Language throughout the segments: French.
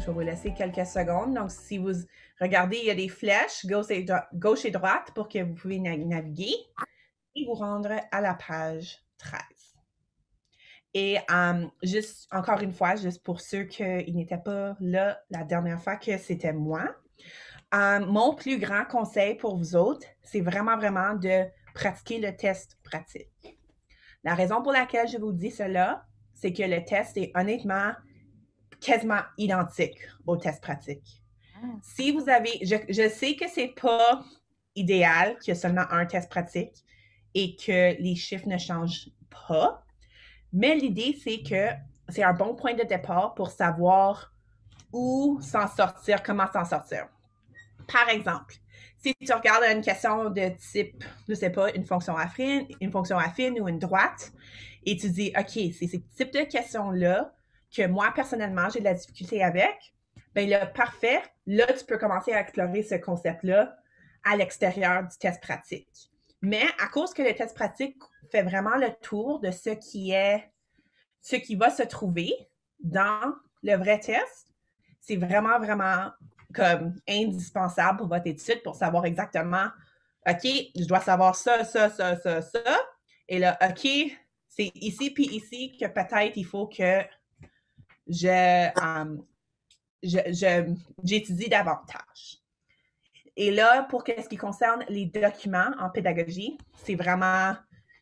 vais vous laisser quelques secondes. Donc, si vous regardez, il y a des flèches gauche et droite pour que vous pouvez naviguer et vous rendre à la page 13. Et juste, encore une fois, juste pour ceux qui n'étaient pas là la dernière fois que c'était moi, mon plus grand conseil pour vous autres, c'est vraiment, vraiment de pratiquer le test pratique. La raison pour laquelle je vous dis cela, c'est que le test est honnêtement quasiment identique au test pratique. Si vous avez, je sais que c'est pas idéal qu'il y ait seulement un test pratique et que les chiffres ne changent pas, mais l'idée, c'est que c'est un bon point de départ pour savoir où s'en sortir, comment s'en sortir. Par exemple, si tu regardes une question de type, je ne sais pas, une fonction affine ou une droite, et tu dis, OK, c'est ce type de questions-là que moi, personnellement, j'ai de la difficulté avec, bien là, parfait, là, tu peux commencer à explorer ce concept-là à l'extérieur du test pratique. Mais à cause que le test pratique fait vraiment le tour de ce qui va se trouver dans le vrai test, c'est vraiment, vraiment comme indispensable pour votre étude pour savoir exactement, OK, je dois savoir ça. Et là, OK, c'est ici puis ici que peut-être il faut que j'étudie davantage. Et là, pour ce qui concerne les documents en pédagogie, c'est vraiment,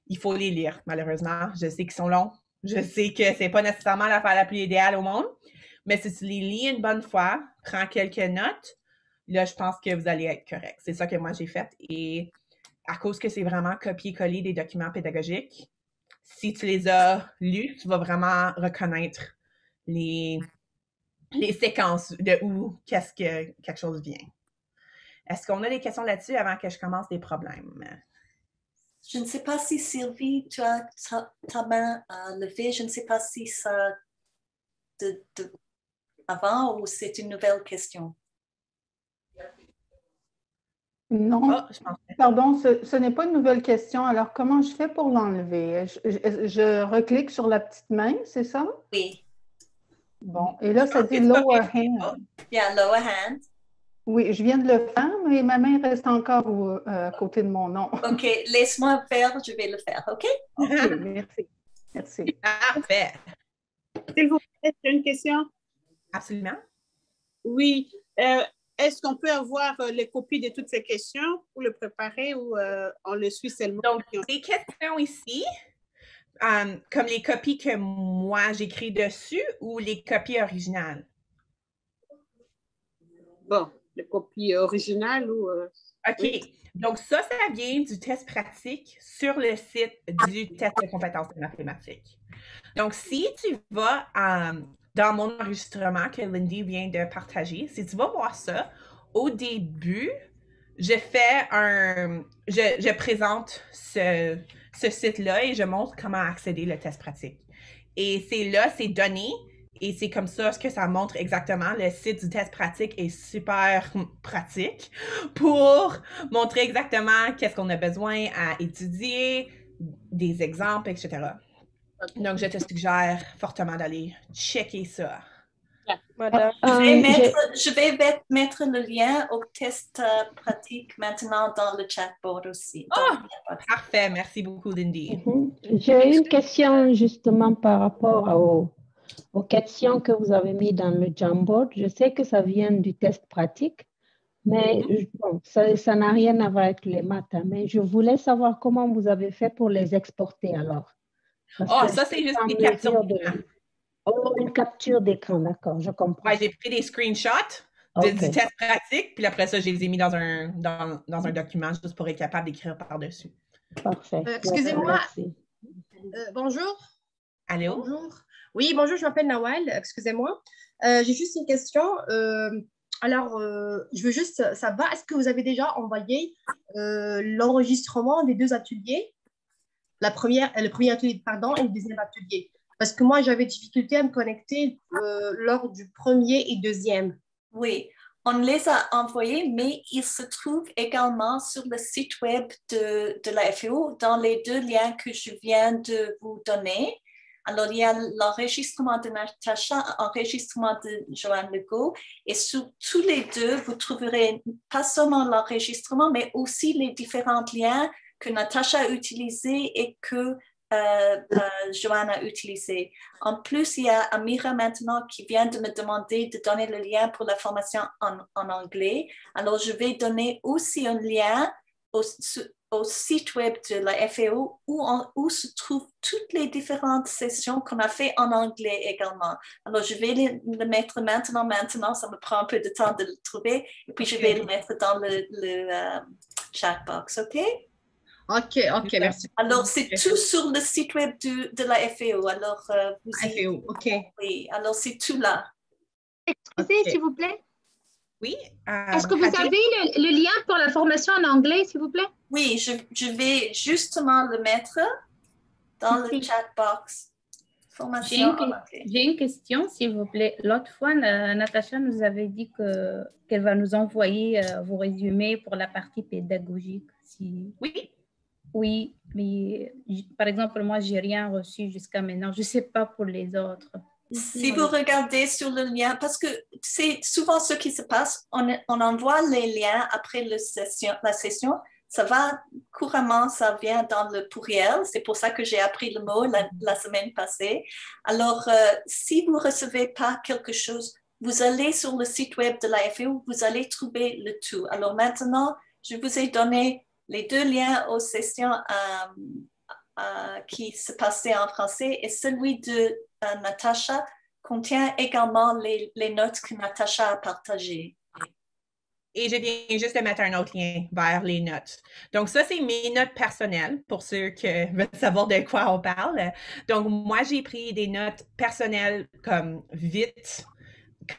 il faut les lire, malheureusement. Je sais qu'ils sont longs. Je sais que c'est pas nécessairement l'affaire la plus idéale au monde, mais si tu les lis une bonne fois, prends quelques notes, là, je pense que vous allez être correct. C'est ça que moi, j'ai fait. Et à cause que c'est vraiment copier-coller des documents pédagogiques, si tu les as lus, tu vas vraiment reconnaître les séquences de où quelque chose vient. Est-ce qu'on a des questions là-dessus avant que je commence des problèmes? Je ne sais pas si Sylvie, tu as ta main levée. Je ne sais pas si ça avant ou c'est une nouvelle question. Non, pardon, ce n'est pas une nouvelle question. Alors, comment je fais pour l'enlever? Je reclique sur la petite main, c'est ça? Oui. Bon, et là, ça dit lower hand. Yeah, lower hand. Oui, je viens de le faire, mais ma main reste encore à côté de mon nom. OK, laisse-moi faire, je vais le faire, OK? OK, merci. Merci. Parfait. S'il vous plaît, j'ai une question. Absolument. Oui. Est-ce qu'on peut avoir les copies de toutes ces questions pour le préparer ou on le suit seulement? Donc, les questions ici, comme les copies que moi j'écris dessus ou les copies originales? Bon, les copies originales ou... OK. Oui. Donc, ça vient du test pratique sur le site du test de compétences de mathématiques. Donc, si tu vas dans mon enregistrement que Lindy vient de partager, si tu vas voir ça, au début, je présente ce site-là et je montre comment accéder au test pratique. Et c'est donné. Et c'est comme ça que ça montre exactement. Le site du test pratique est super pratique pour montrer exactement qu'est-ce qu'on a besoin à étudier, des exemples, etc. Donc, je te suggère fortement d'aller checker ça. Je vais mettre le lien au test pratique maintenant dans le chatboard aussi. Parfait. Merci beaucoup, Lindy. J'ai une question justement par rapport aux questions que vous avez mises dans le Jamboard. Je sais que ça vient du test pratique, mais bon, ça n'a rien à voir avec les maths. Hein, mais je voulais savoir comment vous avez fait pour les exporter alors. Ça, c'est juste des captures d'écran. Une capture d'écran, d'accord, je comprends. Ouais, j'ai pris des screenshots du test pratique, puis après ça, je les ai mis dans un document juste pour être capable d'écrire par-dessus. Parfait. Excusez-moi. Bonjour. Allô? Bonjour. Oui, bonjour, je m'appelle Nawal. Excusez-moi. J'ai juste une question. Alors, je veux juste savoir, est-ce que vous avez déjà envoyé l'enregistrement des deux ateliers? Le premier atelier, pardon, et le deuxième atelier. Parce que moi, j'avais difficulté à me connecter lors du premier et deuxième. Oui, on les a envoyés, mais ils se trouvent également sur le site web de la FEO dans les deux liens que je viens de vous donner. Alors, il y a l'enregistrement de Natacha, l'enregistrement de Joanne Legault, et sur tous les deux, vous trouverez pas seulement l'enregistrement, mais aussi les différents liens que Natacha a utilisés et que Joanne a utilisé. En plus, il y a Amira maintenant qui vient de me demander de donner le lien pour la formation en anglais. Alors, je vais donner aussi un lien au site web de la FAO où se trouvent toutes les différentes sessions qu'on a fait en anglais également. Alors, je vais le mettre maintenant, ça me prend un peu de temps de le trouver, et puis je vais le mettre dans le chat box, OK? OK, merci. Alors, c'est tout sur le site web de la FAO. Alors, FAO, OK. Oui, alors c'est tout là. Excusez, s'il vous plaît. Oui. Est-ce que vous avez le lien pour la formation en anglais, s'il vous plaît? Oui, je vais justement le mettre dans le chat box. Formation en anglais. J'ai une question, s'il vous plaît. L'autre fois, Natacha nous avait dit qu'elle va nous envoyer vos résumés pour la partie pédagogique. Oui. Oui, mais par exemple, moi, je n'ai rien reçu jusqu'à maintenant. Je ne sais pas pour les autres. Si vous regardez sur le lien, parce que c'est souvent ce qui se passe, on envoie les liens après la session, ça va couramment, ça vient dans le courriel, c'est pour ça que j'ai appris le mot la semaine passée. Alors, si vous ne recevez pas quelque chose, vous allez sur le site web de la FAO, vous allez trouver le tout. Alors maintenant, je vous ai donné les deux liens aux sessions qui se passaient en français, et celui de Natacha contient également les notes que Natacha a partagées. Et je viens juste de mettre un autre lien vers les notes. Donc, ça, c'est mes notes personnelles pour ceux qui veulent savoir de quoi on parle. Donc, moi, j'ai pris des notes personnelles comme vite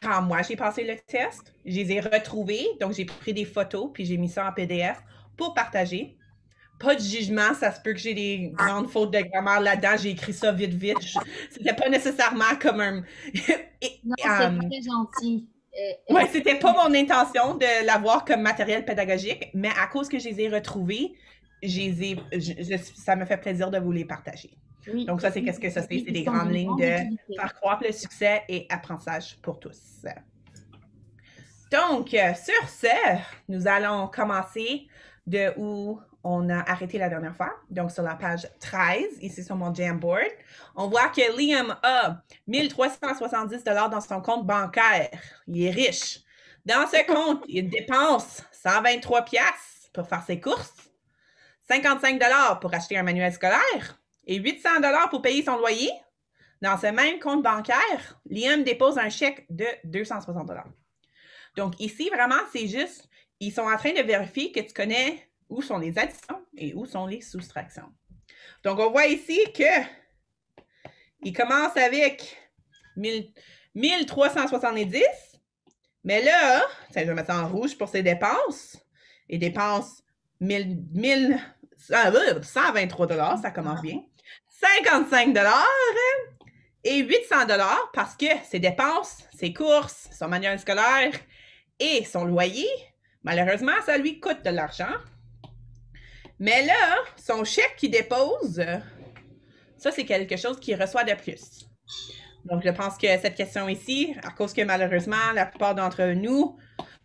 quand moi, j'ai passé le test. Je les ai retrouvées. Donc, j'ai pris des photos puis j'ai mis ça en PDF pour partager. Pas de jugement, ça se peut que j'ai des grandes fautes de grammaire là-dedans. J'ai écrit ça vite. C'était pas nécessairement comme un... Non, c'est très gentil. Oui, c'était pas mon intention de l'avoir comme matériel pédagogique, mais à cause que je les ai retrouvés, ça me fait plaisir de vous les partager. Oui. Donc ça, c'est qu'est-ce que ça fait? C'est des grandes lignes de faire croître le succès et apprentissage pour tous. Donc, sur ce, nous allons commencer de où on a arrêté la dernière fois, donc sur la page 13, ici sur mon Jamboard. On voit que Liam a 1370 $ dans son compte bancaire. Il est riche. Dans ce compte, il dépense 123 $ pour faire ses courses, 55 $ pour acheter un manuel scolaire et 800 $ pour payer son loyer. Dans ce même compte bancaire, Liam dépose un chèque de 260 $. Donc ici, vraiment, c'est juste, ils sont en train de vérifier que tu connais où sont les additions et où sont les soustractions. Donc, on voit ici qu'il commence avec 1370, mais là, je vais mettre ça en rouge pour ses dépenses. Il dépense 123 $, ça commence bien. 55 $ et 800 $ parce que ses dépenses, ses courses, son manuel scolaire et son loyer, malheureusement, ça lui coûte de l'argent. Mais là, son chèque qu'il dépose, ça, c'est quelque chose qu'il reçoit de plus. Donc, je pense que cette question ici, à cause que malheureusement, la plupart d'entre nous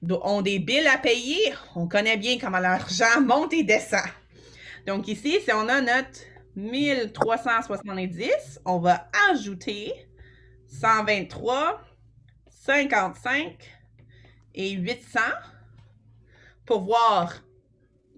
ont des billes à payer, on connaît bien comment l'argent monte et descend. Donc ici, si on a notre 1370, on va ajouter 123, 55 et 800 pour voir.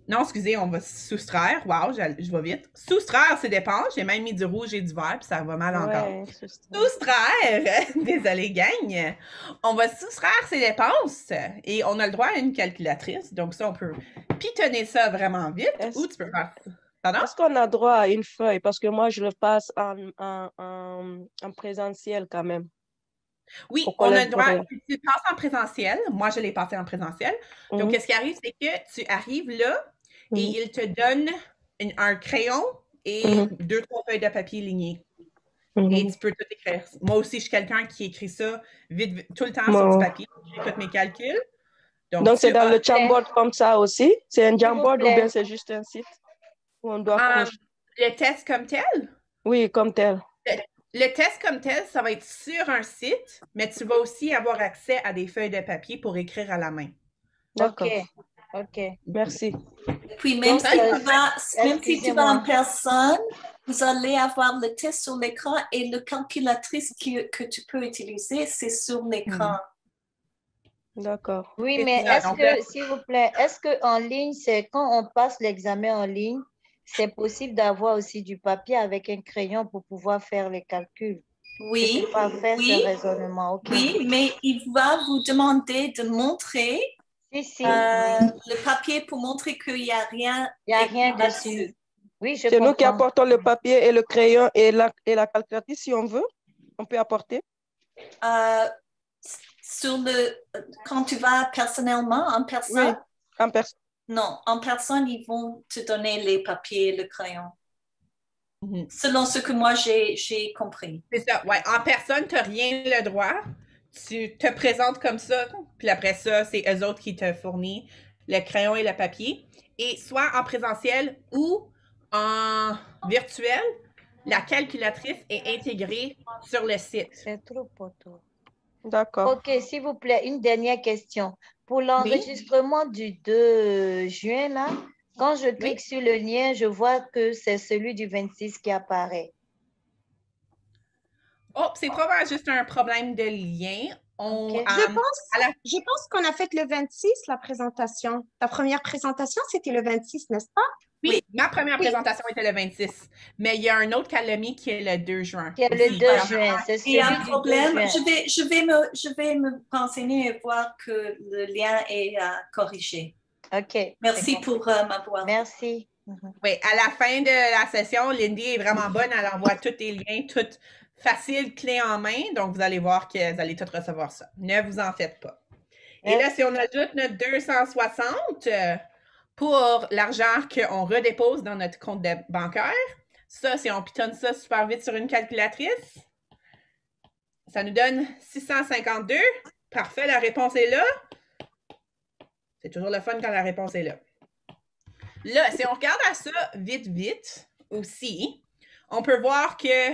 Non, excusez, on va soustraire. Wow, je vais vite. Soustraire ses dépenses. J'ai même mis du rouge et du vert, puis ça va mal encore. Soustraire. Désolée, gang. On va soustraire ses dépenses et on a le droit à une calculatrice. Donc ça, on peut pitonner ça vraiment vite. Ou tu peux faire ça. Pardon? Est-ce qu'on a droit à une feuille? Parce que moi, je le passe en présentiel quand même. Oui, on a le droit. Tu passes en présentiel. Moi, je l'ai passé en présentiel. Donc, ce qui arrive, c'est que tu arrives là et il te donne un crayon et 2-3 feuilles de papier lignées. Et tu peux tout écrire. Moi aussi, je suis quelqu'un qui écrit ça vite tout le temps sur du papier. J'écoute mes calculs. Donc c'est dans le Jamboard comme ça aussi? C'est un Jamboard ou bien c'est juste un site où on doit le test comme tel? Oui, comme tel. Le test comme tel, ça va être sur un site, mais tu vas aussi avoir accès à des feuilles de papier pour écrire à la main. D'accord. OK. Merci. Et puis, même si tu vas en personne, vous allez avoir le test sur l'écran et le calculatrice que tu peux utiliser, c'est sur l'écran. D'accord. Oui, mais est-ce que, s'il vous plaît, est-ce qu'en ligne, c'est quand on passe l'examen en ligne, c'est possible d'avoir aussi du papier avec un crayon pour pouvoir faire les calculs? Oui, pas faire ce raisonnement. Okay. Oui, mais il va vous demander de montrer le papier pour montrer qu'il n'y a rien, dessus. Oui, c'est nous qui apportons le papier et le crayon et la calculatrice si on veut. On peut apporter. Quand tu vas personnellement, en personne? Oui, en personne. Non, en personne, ils vont te donner les papiers et le crayon. Selon ce que moi, j'ai compris. C'est ça, ouais. En personne, tu n'as rien le droit. Tu te présentes comme ça, puis après ça, c'est eux autres qui te fournissent le crayon et le papier. Et soit en présentiel ou en virtuel, la calculatrice est intégrée sur le site. C'est trop poteau. D'accord. OK, s'il vous plaît, une dernière question. Pour l'enregistrement du 2 juin, là, quand je clique sur le lien, je vois que c'est celui du 26 qui apparaît. Oh, c'est probablement juste un problème de lien. Je pense qu'on a fait le 26, la présentation. Ta première présentation, c'était le 26, n'est-ce pas? Oui, ma première présentation était le 26. Mais il y a un autre calomie qui est le 2 juin. Qui est le 2 juin. Il y a un problème. Je vais me renseigner et voir que le lien est corrigé. OK. Merci pour m'avoir. Merci. Oui, à la fin de la session, Lindy est vraiment bonne. Elle envoie tous les liens, tout facile, clé en main. Donc, vous allez voir que vous allez tous recevoir ça. Ne vous en faites pas. Et là, si on ajoute notre 260 pour l'argent qu'on redépose dans notre compte bancaire, ça, si on pitonne ça super vite sur une calculatrice, ça nous donne 652. Parfait, la réponse est là. C'est toujours le fun quand la réponse est là. Là, si on regarde à ça vite aussi, on peut voir que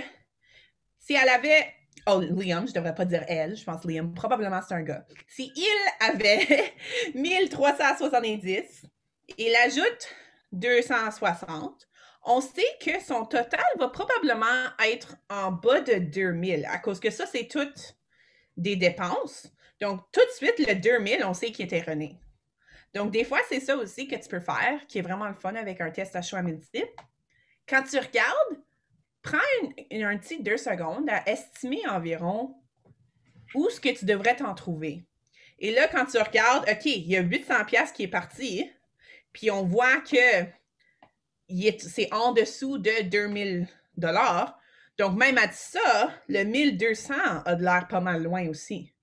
si elle avait... Oh, Liam, je ne devrais pas dire elle, je pense Liam, probablement c'est un gars. Si il avait 1370, il ajoute 260, on sait que son total va probablement être en bas de 2000, à cause que ça, c'est toutes des dépenses. Donc, tout de suite, le 2000, on sait qu'il est erroné. Donc, des fois, c'est ça aussi que tu peux faire, qui est vraiment le fun avec un test à choix multiple. Quand tu regardes, prends un petit 2 secondes à estimer environ où est-ce que tu devrais t'en trouver. Et là, quand tu regardes, OK, il y a 800$ qui est parti, puis on voit que c'est en dessous de 2000$. Donc, même à ça, le 1200 a de l'air pas mal loin aussi.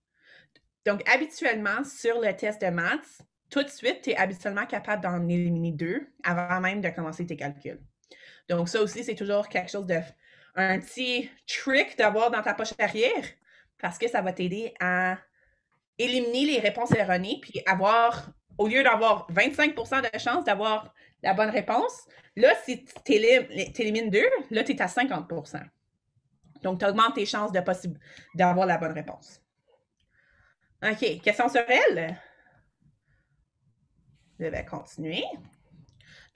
Donc, habituellement, sur le test de maths, tout de suite, tu es habituellement capable d'en éliminer 2 avant même de commencer tes calculs. Donc, ça aussi, c'est toujours quelque chose un petit trick d'avoir dans ta poche arrière parce que ça va t'aider à éliminer les réponses erronées puis au lieu d'avoir 25% de chance d'avoir la bonne réponse, là, si tu élimines 2, là, tu es à 50%. Donc, tu augmentes tes chances d'avoir la bonne réponse. OK, question sur elle? Je vais continuer.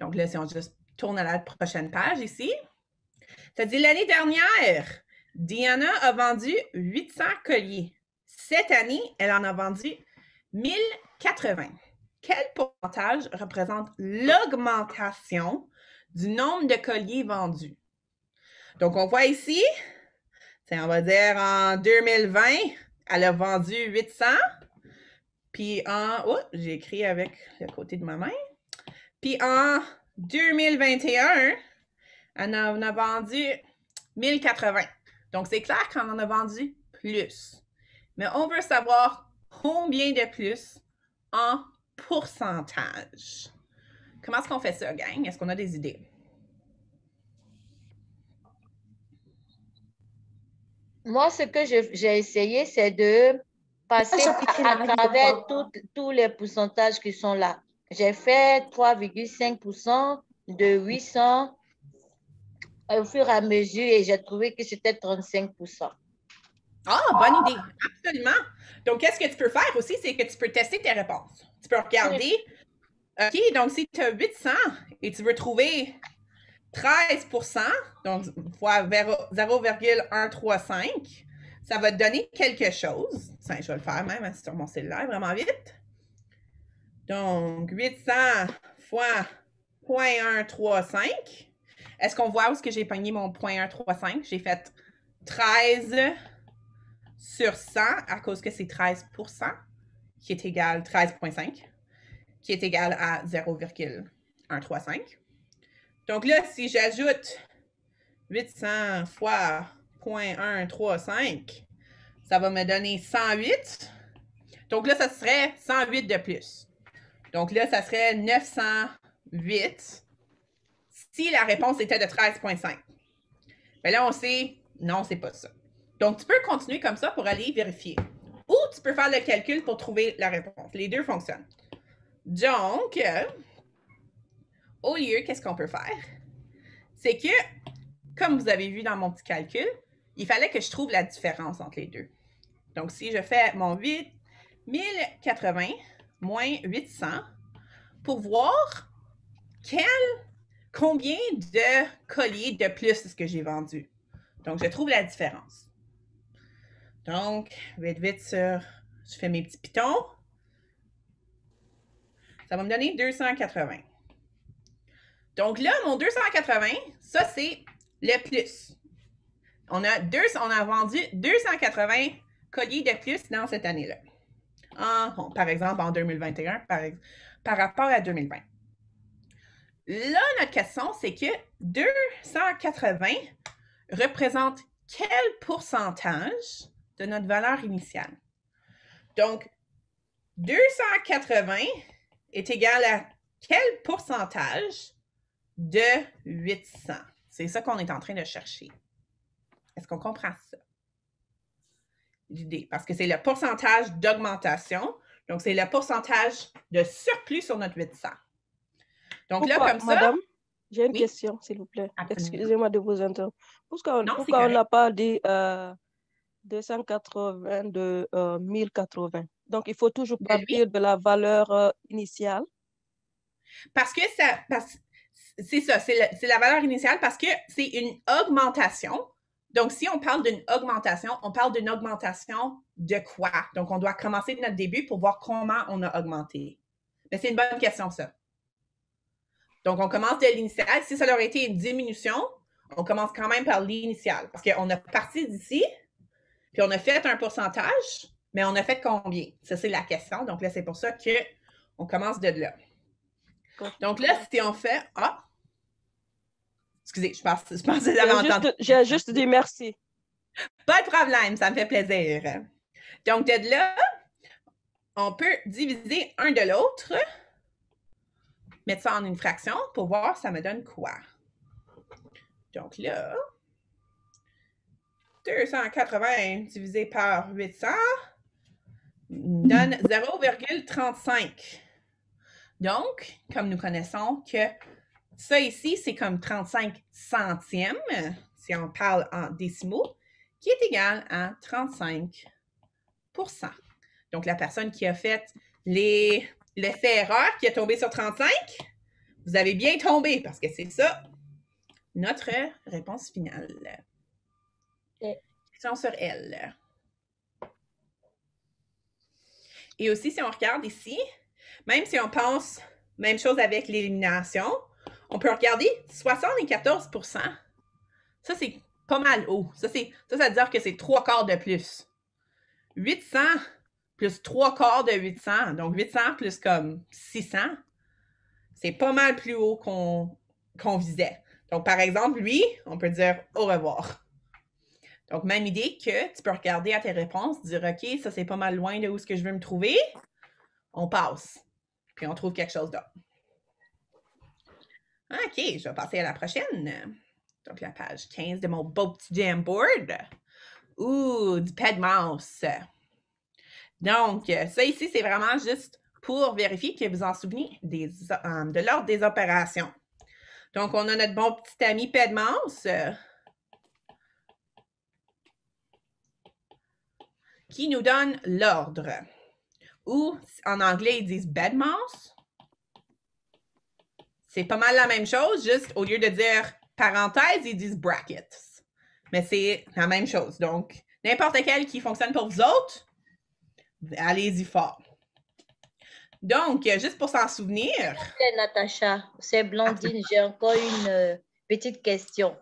Donc là, si on juste tourne à la prochaine page ici, ça dit l'année dernière, Diana a vendu 800 colliers. Cette année, elle en a vendu 1080. Quel pourcentage représente l'augmentation du nombre de colliers vendus? Donc, on voit ici, on va dire en 2020, elle a vendu 800. Puis j'ai écrit avec le côté de ma main. Puis en 2021, elle en a vendu 1080. Donc, c'est clair qu'on en a vendu plus. Mais on veut savoir combien de plus en pourcentage. Comment est-ce qu'on fait ça, gang? Est-ce qu'on a des idées? Moi, ce que j'ai essayé, c'est de passer à travers tous les pourcentages qui sont là. J'ai fait 3,5% de 800 au fur et à mesure et j'ai trouvé que c'était 35%. Ah, bonne idée. Absolument. Donc, qu'est-ce que tu peux faire aussi, c'est que tu peux tester tes réponses. Tu peux regarder, OK, donc si tu as 800 et tu veux trouver 13%, donc fois 0,135, ça va te donner quelque chose. Tiens, je vais le faire même sur mon cellulaire vraiment vite. Donc, 800 fois 0,135. Est-ce qu'on voit où est-ce que j'ai pogné mon 0,135? J'ai fait 13 sur 100 à cause que c'est 13%, qui est égal 13,5, qui est égal à 0,135. Donc là, si j'ajoute 800 fois 0,135, ça va me donner 108. Donc là, ça serait 108 de plus. Donc là, ça serait 908 si la réponse était de 13,5. Mais là, on sait, non, c'est pas ça. Donc, tu peux continuer comme ça pour aller vérifier. Ou tu peux faire le calcul pour trouver la réponse. Les deux fonctionnent. Donc, au lieu, qu'est-ce qu'on peut faire? C'est que, comme vous avez vu dans mon petit calcul, il fallait que je trouve la différence entre les deux. Donc, si je fais mon 1080 moins 800 pour voir combien de colliers de plus est-ce que j'ai vendu. Donc, je trouve la différence. Donc, vite, je fais mes petits pitons. Ça va me donner 280. Donc là, mon 280, ça, c'est le plus. On a vendu 280 colliers de plus dans cette année-là. Par exemple, en 2021, par rapport à 2020. Là, notre question, c'est que 280 représente quel pourcentage de notre valeur initiale? Donc, 280 est égal à quel pourcentage de 800? C'est ça qu'on est en train de chercher. Est-ce qu'on comprend ça? L'idée, parce que c'est le pourcentage d'augmentation. Donc, c'est le pourcentage de surplus sur notre 800. Donc là, comme ça... Madame, j'ai une question, s'il vous plaît. Excusez-moi de vous interrompre. Pourquoi on n'a pas dit 280 de 1080? Donc, il faut toujours partir de la valeur initiale. Parce que c'est ça, c'est la valeur initiale parce que c'est une augmentation. Donc, si on parle d'une augmentation, on parle d'une augmentation de quoi? Donc, on doit commencer de notre début pour voir comment on a augmenté. Mais c'est une bonne question, ça. Donc, on commence de l'initial. Si ça aurait été une diminution, on commence quand même par l'initial. Parce qu'on a parti d'ici, puis on a fait un pourcentage, mais on a fait combien? Ça, c'est la question. Donc là, c'est pour ça qu'on commence de là. Donc là, si on fait... Excusez, je pense que vous avez entendu. J'ai juste dit merci. Pas de problème, ça me fait plaisir. Donc, de là, on peut diviser un de l'autre, mettre ça en une fraction pour voir ça me donne quoi. Donc là, 280 divisé par 800 donne 0,35. Donc, comme nous connaissons que ça ici, c'est comme 35 centièmes, si on parle en décimaux, qui est égal à 35%. Donc, la personne qui a fait l'effet erreur, qui est tombé sur 35, vous avez bien tombé parce que c'est ça notre réponse finale. Question sur elle. Et aussi, si on regarde ici, même si on pense même chose avec l'élimination, on peut regarder 74%. Ça, c'est pas mal haut. Ça veut dire que c'est 3/4 de plus. 800 plus 3/4 de 800, donc 800 plus comme 600, c'est pas mal plus haut qu'on visait. Donc, par exemple, lui, on peut dire au revoir. Donc, même idée que tu peux regarder à tes réponses, dire OK, ça c'est pas mal loin de où est-ce que je veux me trouver. On passe. Puis on trouve quelque chose d'autre. OK, je vais passer à la prochaine. Donc, la page 15 de mon beau petit Jamboard. Ouh, du pad mouse. Donc, ça ici, c'est vraiment juste pour vérifier que vous en souvenez de l'ordre des opérations. Donc, on a notre bon petit ami Pedmance qui nous donne l'ordre. Ou, en anglais, ils disent bedmouse. C'est pas mal la même chose, juste au lieu de dire parenthèse, ils disent brackets. Mais c'est la même chose. Donc, n'importe quel qui fonctionne pour vous autres, allez-y fort. Donc, juste pour s'en souvenir. Natacha, c'est Blandine. J'ai encore une petite question.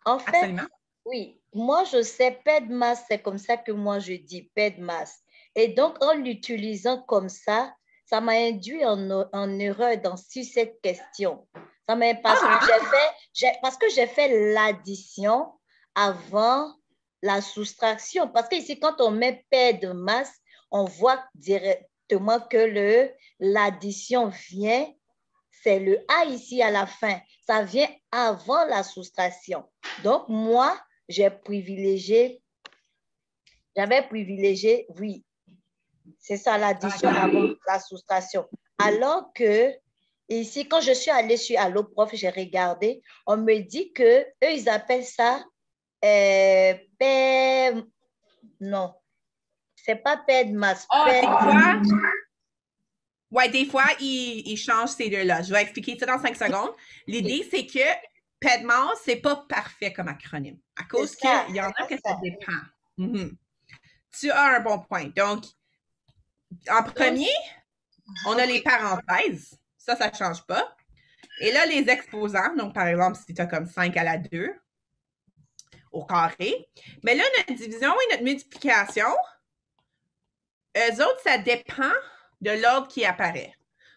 En fait, absolument. Oui, moi je sais PEDMAS, c'est comme ça que moi je dis PEDMAS. Et donc, en l'utilisant comme ça m'a induit en erreur sur cette question. Parce que j'ai fait l'addition avant la soustraction. Parce que ici, quand on met PEDMAS, on voit directement que l'addition vient, c'est le A ici à la fin. Ça vient avant la soustraction. Donc, moi, j'avais privilégié, oui, c'est ça l'addition avant la soustraction. Alors que ici, quand je suis allée sur Alloprof, j'ai regardé, on me dit que eux, ils appellent ça non, c'est pas PEDMAS. Oui, des fois, ils changent ces deux-là. Je vais expliquer ça dans 5 secondes. L'idée, c'est que PEDMAS, c'est pas parfait comme acronyme. À cause qu'il y en a que ça dépend. Tu as un bon point. Donc, en premier, on a les parenthèses. Ça ne change pas. Et là, les exposants. Donc, par exemple, si tu as comme 5 à la 2 au carré. Mais là, notre division et notre multiplication, eux autres, ça dépend de l'ordre qui apparaît.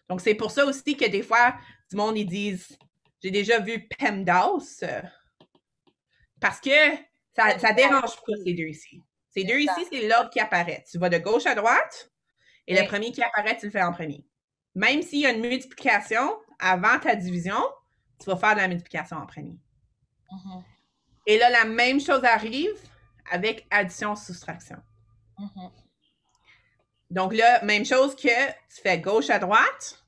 Donc, c'est pour ça aussi que des fois, du monde, ils disent, j'ai déjà vu PEMDAS, parce que ça ne dérange pas ces deux ici. Ces deux ici, c'est l'ordre qui apparaît. Tu vas de gauche à droite, et le premier qui apparaît, tu le fais en premier. Même s'il y a une multiplication avant ta division, tu vas faire de la multiplication en premier. Et là, la même chose arrive avec addition-soustraction. Donc là, même chose que tu fais gauche à droite.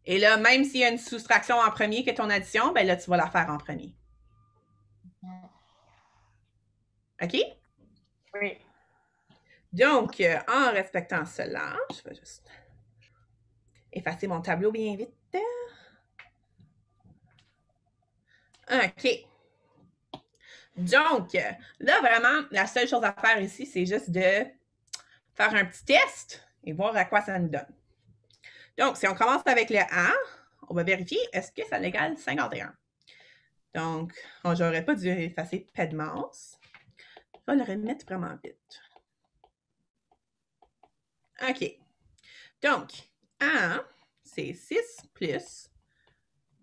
Et là, même s'il y a une soustraction en premier que ton addition, ben là, tu vas la faire en premier. OK? Oui. Donc, en respectant cela, je vais juste effacer mon tableau bien vite. OK. Donc, là, vraiment, la seule chose à faire ici, c'est juste de faire un petit test et voir à quoi ça nous donne. Donc, si on commence avec le A, on va vérifier est-ce que ça l'égale 51. Donc, j'aurais pas dû effacer PEDMAS. Je vais le remettre vraiment vite. OK. Donc, A, c'est 6 plus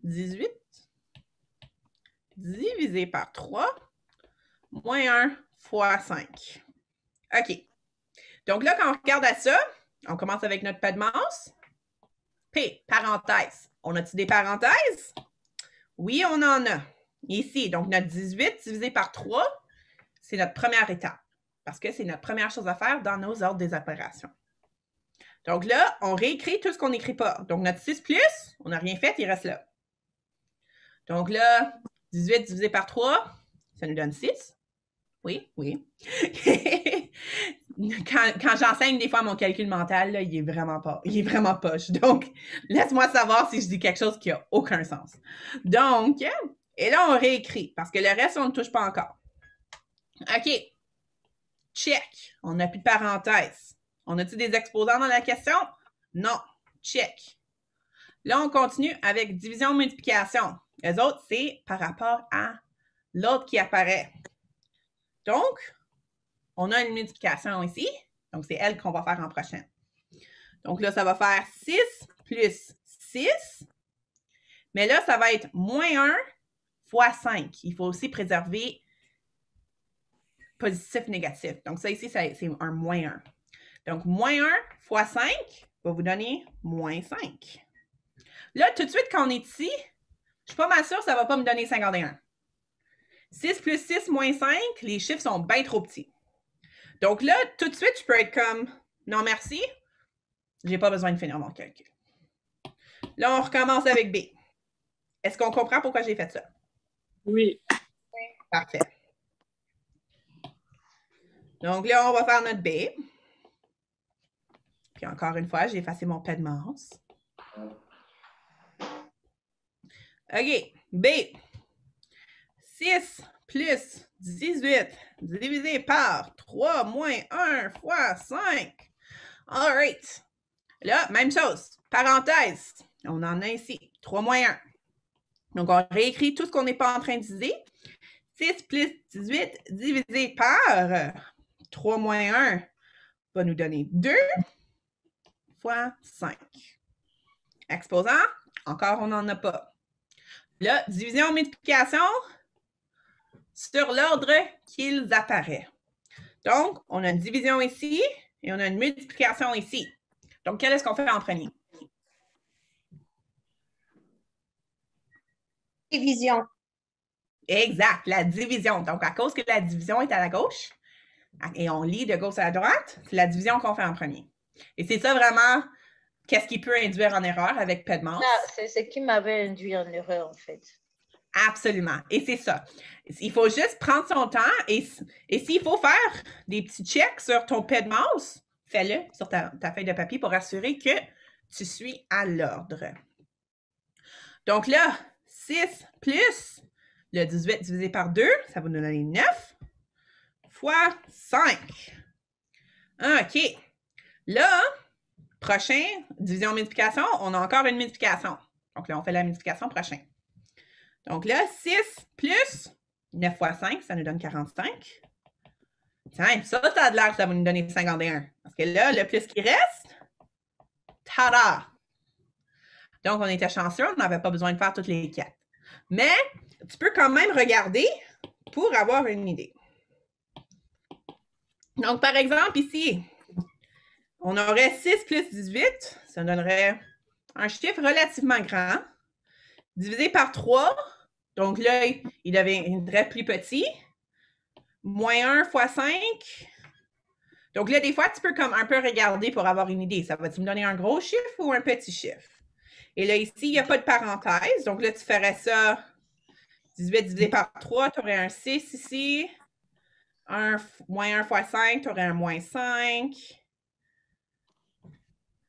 18 divisé par 3 moins 1 fois 5. OK. Donc là, quand on regarde à ça, on commence avec notre PEDMAS. P, parenthèse. On a-tu des parenthèses? Oui, on en a. Ici, donc notre 18 divisé par 3, c'est notre première étape. Parce que c'est notre première chose à faire dans nos ordres des opérations. Donc là, on réécrit tout ce qu'on n'écrit pas. Donc notre 6 plus, on n'a rien fait, il reste là. Donc là, 18 divisé par 3, ça nous donne 6. Oui, oui. Quand j'enseigne des fois mon calcul mental, là, il est vraiment poche. Donc, laisse-moi savoir si je dis quelque chose qui n'a aucun sens. Donc, et là, on réécrit parce que le reste, on ne touche pas encore. OK. Check. On n'a plus de parenthèse. On a-t-il des exposants dans la question? Non. Check. Là, on continue avec division-multiplication. Les autres, c'est par rapport à l'autre qui apparaît. Donc, on a une multiplication ici. Donc, c'est elle qu'on va faire en prochaine. Donc là, ça va faire 6 plus 6. Mais là, ça va être moins 1 fois 5. Il faut aussi préserver positif, négatif. Donc, ça ici, c'est un moins 1. Donc, moins 1 fois 5 va vous donner moins 5. Là, tout de suite, quand on est ici, je ne suis pas mal sûre que ça ne va pas me donner 51. 6 plus 6 moins 5, les chiffres sont bien trop petits. Donc là, tout de suite, je peux être comme « Non, merci, je n'ai pas besoin de finir mon calcul. » Là, on recommence avec B. Est-ce qu'on comprend pourquoi j'ai fait ça? Oui. Parfait. Donc là, on va faire notre B. Puis encore une fois, j'ai effacé mon pet de masse. OK. B. 6 plus 18 divisé par 3 moins 1 fois 5. All right. Là, même chose. Parenthèse. On en a ici. 3 moins 1. Donc, on réécrit tout ce qu'on n'est pas en train de diviser. 6 plus 18 divisé par 3 moins 1 va nous donner 2 fois 5. Exposant, encore, on n'en a pas. Là, division, multiplication sur l'ordre qu'ils apparaissent. Donc, on a une division ici et on a une multiplication ici. Donc, quel est-ce qu'on fait en premier? Division. Exact, la division. Donc, à cause que la division est à la gauche et on lit de gauche à droite, c'est la division qu'on fait en premier. Et c'est ça vraiment, qu'est-ce qui peut induire en erreur avec pet de masse? C'est ce qui m'avait induit en erreur, en fait. Absolument. Et c'est ça. Il faut juste prendre son temps et s'il faut faire des petits checks sur ton pet de masse, fais-le sur ta feuille de papier pour assurer que tu suis à l'ordre. Donc là, 6 plus le 18 divisé par 2, ça va nous donner 9 fois 5. OK. Là, prochain, division-multiplication, on a encore une multiplication. Donc là, on fait la multiplication prochain. Donc là, 6 plus 9 fois 5, ça nous donne 45. Tiens, ça a de l'air que ça va nous donner 51. Parce que là, le plus qui reste, tada! Donc, on était chanceux, on n'avait pas besoin de faire toutes les 4. Mais, tu peux quand même regarder pour avoir une idée. Donc, par exemple, ici, on aurait 6 plus 18, ça donnerait un chiffre relativement grand, divisé par 3, donc là, il deviendrait plus petit, moins 1 fois 5. Donc là, des fois, tu peux comme un peu regarder pour avoir une idée. Ça va-tu me donner un gros chiffre ou un petit chiffre? Et là, ici, il n'y a pas de parenthèse. Donc là, tu ferais ça 18 divisé par 3, tu aurais un 6 ici. Moins 1 fois 5, tu aurais un moins 5.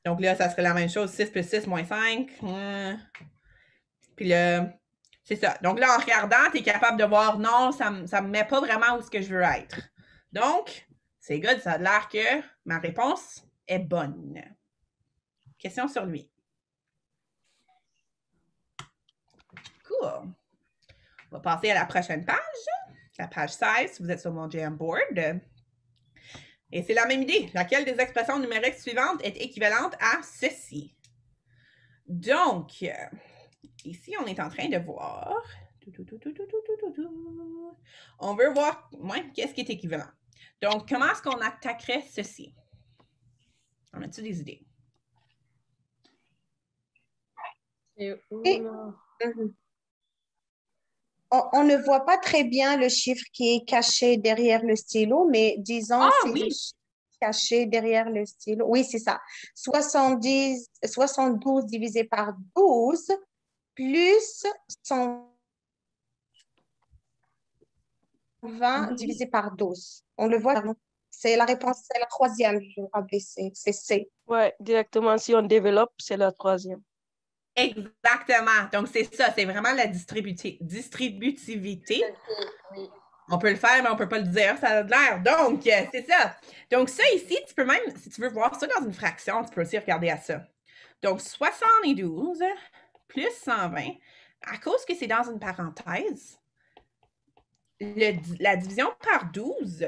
Donc là, ça serait la même chose. 6 plus 6, moins 5. Puis là, c'est ça. Donc là, en regardant, tu es capable de voir, non, ça ne me met pas vraiment où ce que je veux être. Donc, c'est good, ça a l'air que ma réponse est bonne. Question sur lui. Cool. On va passer à la prochaine page, la page 16, si vous êtes sur mon Jamboard. Et c'est la même idée. Laquelle des expressions numériques suivantes est équivalente à ceci? Donc, ici, on est en train de voir. On veut voir, qu'est-ce qui est équivalent. Donc, comment est-ce qu'on attaquerait ceci? On a-t-il des idées? On ne voit pas très bien le chiffre qui est caché derrière le stylo, mais disons c'est le chiffre caché derrière le stylo. Oui, c'est ça. 72 divisé par 12 plus 120 divisé par 12. On le voit. C'est la réponse, c'est la troisième, je rabaisser. C'est C. Oui, directement, si on développe, c'est la troisième. Exactement. Donc, c'est ça. C'est vraiment la distributivité. Oui. On peut le faire, mais on ne peut pas le dire. Ça a de l'air. Donc, c'est ça. Donc, ça ici, tu peux même, si tu veux voir ça dans une fraction, tu peux aussi regarder à ça. Donc, 72 plus 120, à cause que c'est dans une parenthèse, la division par 12...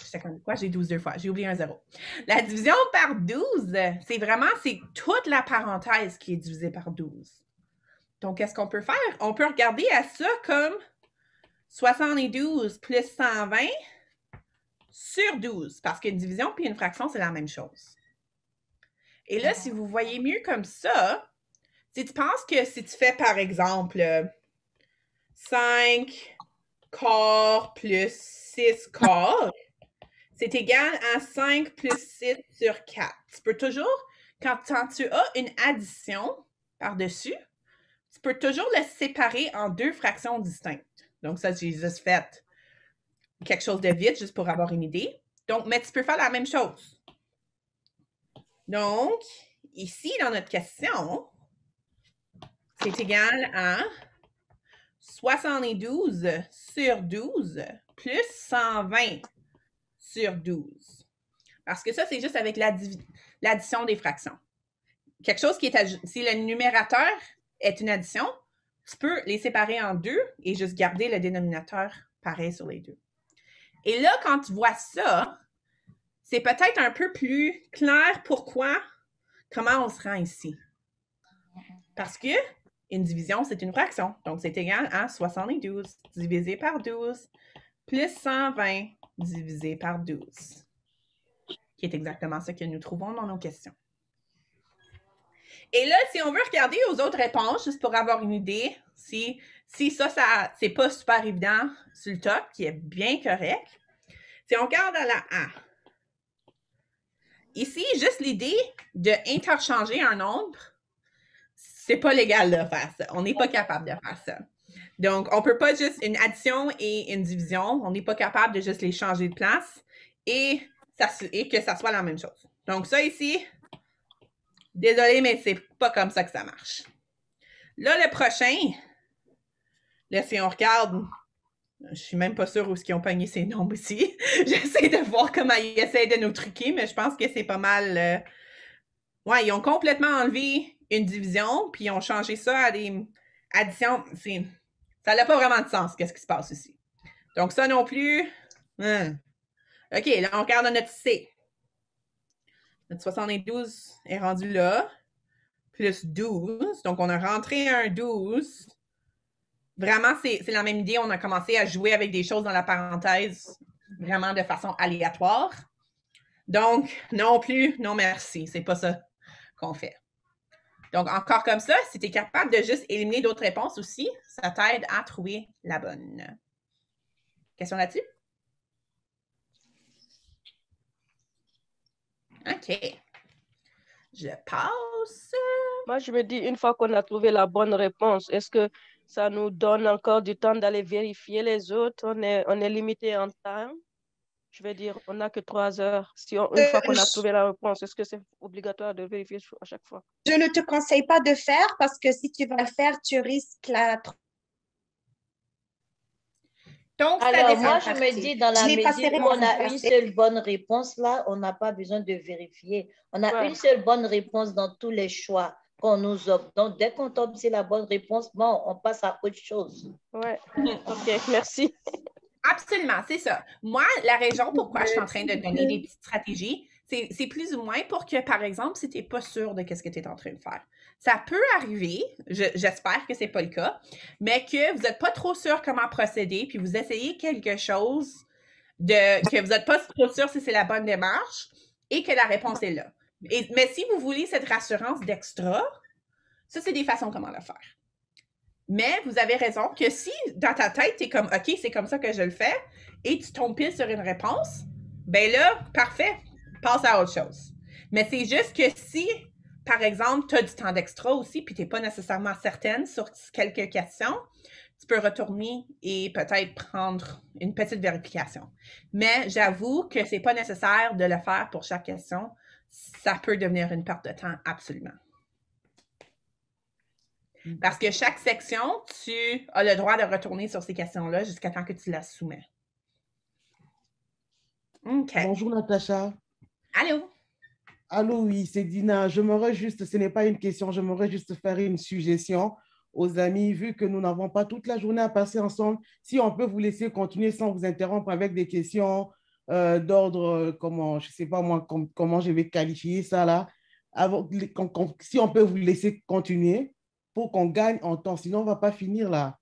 C'est comme quoi? J'ai 12 deux fois. J'ai oublié un 0. La division par 12, c'est toute la parenthèse qui est divisée par 12. Donc, qu'est-ce qu'on peut faire? On peut regarder à ça comme 72 plus 120 sur 12, parce qu'une division puis une fraction, c'est la même chose. Et là, si vous voyez mieux comme ça, si tu penses que si tu fais, par exemple, 5 quarts plus 6 quarts, c'est égal à 5 plus 6 sur 4. Tu peux toujours, quand tu as une addition par-dessus, tu peux toujours le séparer en 2 fractions distinctes. Donc, ça, j'ai juste fait quelque chose de vite, juste pour avoir une idée. Donc, mais tu peux faire la même chose. Donc, ici, dans notre question, c'est égal à 72 sur 12 plus 120 sur 12. Parce que ça, c'est juste avec l'addition des fractions. Quelque chose qui est si le numérateur est une addition, tu peux les séparer en 2 et juste garder le dénominateur pareil sur les 2. Et là, quand tu vois ça, c'est peut-être un peu plus clair comment on se rend ici. Parce que une division, c'est une fraction. Donc, c'est égal à 72 divisé par 12 plus 120 divisé par 12. Qui est exactement ce que nous trouvons dans nos questions. Et là, si on veut regarder aux autres réponses, juste pour avoir une idée, si ça c'est pas super évident sur le top, qui est bien correct, si on regarde à la A, ici, juste l'idée d'interchanger un nombre, c'est pas légal de faire ça. On n'est pas capable de faire ça. Donc, on peut pas juste une addition et une division, on n'est pas capable de juste les changer de place et que ça soit la même chose. Donc, ça ici, désolé, mais c'est pas comme ça que ça marche. Là, le prochain, là, si on regarde, je suis même pas sûre où ils ont pogné ces nombres ici. J'essaie de voir comment ils essaient de nous truquer, mais je pense que c'est pas mal... Ouais, ils ont complètement enlevé une division, puis ils ont changé ça à des additions. Ça n'a pas vraiment de sens, qu'est-ce qui se passe ici. Donc, ça non plus... OK, là, on regarde notre C. Notre 72 est rendu là, plus 12. Donc, on a rentré un 12. Vraiment, c'est la même idée. On a commencé à jouer avec des choses dans la parenthèse, vraiment de façon aléatoire. Donc, non plus, non merci. C'est pas ça qu'on fait. Donc, encore comme ça, si tu es capable de juste éliminer d'autres réponses aussi, ça t'aide à trouver la bonne. Question là-dessus? OK. Je passe. Moi, je me dis, une fois qu'on a trouvé la bonne réponse, est-ce que ça nous donne encore du temps d'aller vérifier les autres? On est limité en temps. Je veux dire, on n'a que 3 heures. Une fois qu'on a trouvé la réponse, est-ce que c'est obligatoire de vérifier à chaque fois? Je ne te conseille pas de faire parce que si tu vas le faire, tu risques la... Donc, alors, moi, je me dis, dans la mesure où on a une seule bonne réponse, là, on n'a pas besoin de vérifier. On a une seule bonne réponse dans tous les choix qu'on nous offre. Donc, dès qu'on tombe sur la bonne réponse, bon, on passe à autre chose. Ouais, OK, merci. Absolument, c'est ça. Moi, la raison pourquoi je suis en train de donner des petites stratégies, c'est plus ou moins pour que, par exemple, si tu n'es pas sûr de ce que tu es en train de faire. Ça peut arriver, j'espère que ce n'est pas le cas, mais que vous n'êtes pas trop sûr comment procéder, puis vous essayez quelque chose que vous n'êtes pas trop sûr si c'est la bonne démarche et que la réponse est là. Mais si vous voulez cette rassurance d'extra, ça, c'est des façons comment le faire. Mais vous avez raison que si dans ta tête, tu es comme « OK, c'est comme ça que je le fais » et tu tombes pile sur une réponse, ben là, parfait, passe à autre chose. Mais c'est juste que si, par exemple, tu as du temps d'extra aussi puis tu n'es pas nécessairement certaine sur quelques questions, tu peux retourner et peut-être prendre une petite vérification. Mais j'avoue que ce n'est pas nécessaire de le faire pour chaque question. Ça peut devenir une perte de temps, absolument. Parce que chaque section, tu as le droit de retourner sur ces questions-là jusqu'à temps que tu la soumets. OK. Bonjour, Natacha. Allô? Allô, oui, c'est Dina. J'aimerais juste, ce n'est pas une question, j'aimerais juste faire une suggestion aux amis, vu que nous n'avons pas toute la journée à passer ensemble. Si on peut vous laisser continuer sans vous interrompre avec des questions d'ordre, je ne sais pas moi, comment je vais qualifier ça là. Si on peut vous laisser continuer, pour qu'on gagne en temps. Sinon, on ne va pas finir là.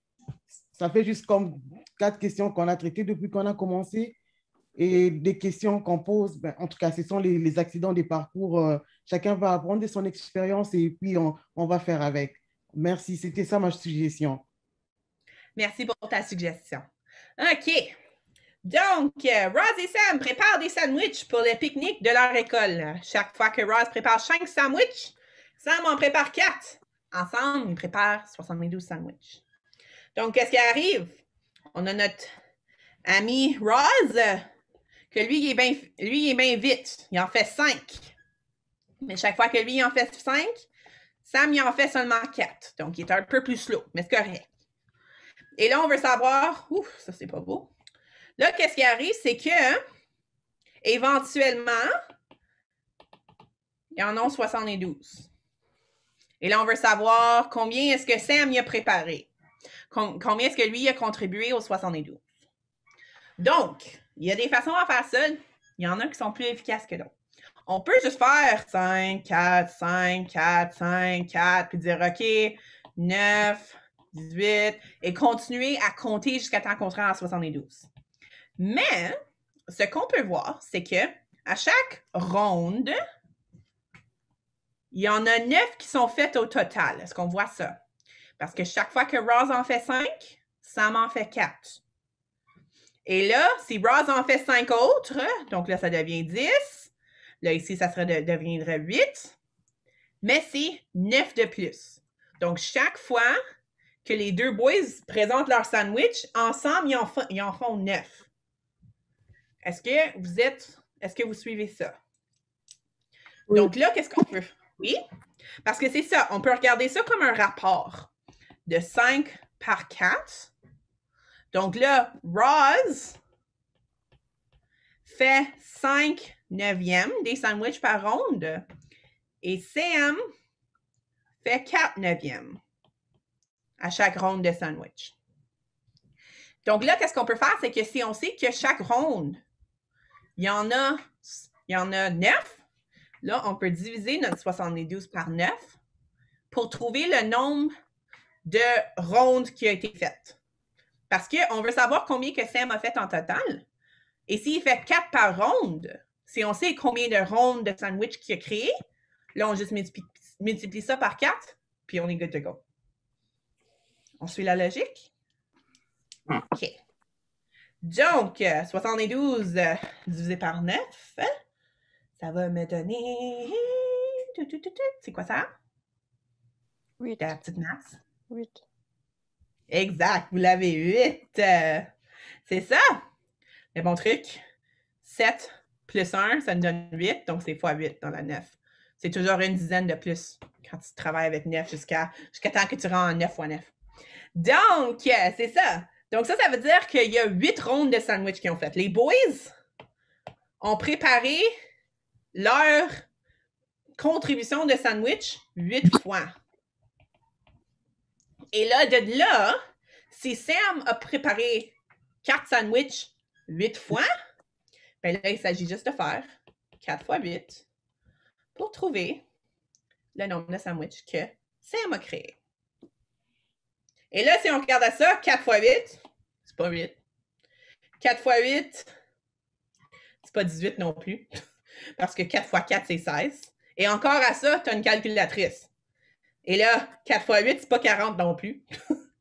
Ça fait juste comme 4 questions qu'on a traitées depuis qu'on a commencé et des questions qu'on pose. Ben, en tout cas, ce sont les accidents des parcours. Chacun va apprendre de son expérience et puis on va faire avec. Merci. C'était ça ma suggestion. Merci pour ta suggestion. OK. Donc, Roz et Sam préparent des sandwichs pour le pique-nique de leur école. Chaque fois que Roz prépare 5 sandwichs, Sam en prépare 4. ensemble, ils préparent 72 sandwichs. Donc, qu'est-ce qui arrive? On a notre ami Roz, que lui, il est bien vite. Il en fait 5. Mais chaque fois que lui, il en fait 5, Sam, il en fait seulement 4. Donc, il est un peu plus slow, mais c'est correct. Et là, on veut savoir... Ouf, ça, c'est pas beau. Là, qu'est-ce qui arrive? C'est que, éventuellement, il y en a 72. Et là, on veut savoir combien est-ce que Sam y a préparé. Combien est-ce que lui a contribué aux 72. Donc, il y a des façons à faire ça. Il y en a qui sont plus efficaces que d'autres. On peut juste faire 5, 4, 5, 4, 5, 4, puis dire, OK, 9, 18, et continuer à compter jusqu'à temps qu'on se rende à 72. Mais, ce qu'on peut voir, c'est que à chaque ronde, il y en a 9 qui sont faites au total. Est-ce qu'on voit ça? Parce que chaque fois que Roz en fait 5, Sam en fait 4. Et là, si Roz en fait 5 autres, donc là, ça devient 10. Là, ici, ça deviendrait 8. Mais c'est 9 de plus. Donc, chaque fois que les deux boys présentent leur sandwich, ensemble, ils en font 9. Est-ce que vous suivez ça? Oui. Donc là, qu'est-ce qu'on peut? Oui? Parce que c'est ça, on peut regarder ça comme un rapport de 5 par 4. Donc là, Roz fait 5 neuvièmes des sandwichs par ronde et Sam fait 4 neuvièmes à chaque ronde de sandwich. Donc là, qu'est-ce qu'on peut faire? C'est que si on sait que chaque ronde, il y en a 9, là, on peut diviser notre 72 par 9 pour trouver le nombre de rondes qui a été faites. Parce qu'on veut savoir combien que Sam a fait en total. Et s'il fait 4 par ronde, si on sait combien de rondes de sandwich qu'il a créé, là, on juste multiplie ça par 4, puis on est good to go. On suit la logique? OK. Donc, 72 divisé par 9, ça va me donner... C'est quoi ça? 8. La petite masse? 8. Exact, vous l'avez 8. C'est ça. Le bon truc, 7 plus 1, ça nous donne 8, donc c'est fois 8 dans la 9. C'est toujours une dizaine de plus quand tu travailles avec 9 jusqu'à temps que tu rends en 9 fois 9. Donc, c'est ça. Donc ça veut dire qu'il y a 8 rondes de sandwich qu'ils ont fait. Les boys ont préparé leur contribution de sandwich 8 fois. Et là, de là, si Sam a préparé 4 sandwichs 8 fois, bien là, il s'agit juste de faire 4 fois 8 pour trouver le nombre de sandwichs que Sam a créé. Et là, si on regarde à ça, 4 fois 8, c'est pas 8. 4 fois 8, c'est pas 18 non plus. Parce que 4 fois 4, c'est 16. Et encore à ça, tu as une calculatrice. Et là, 4 fois 8, c'est pas 40 non plus.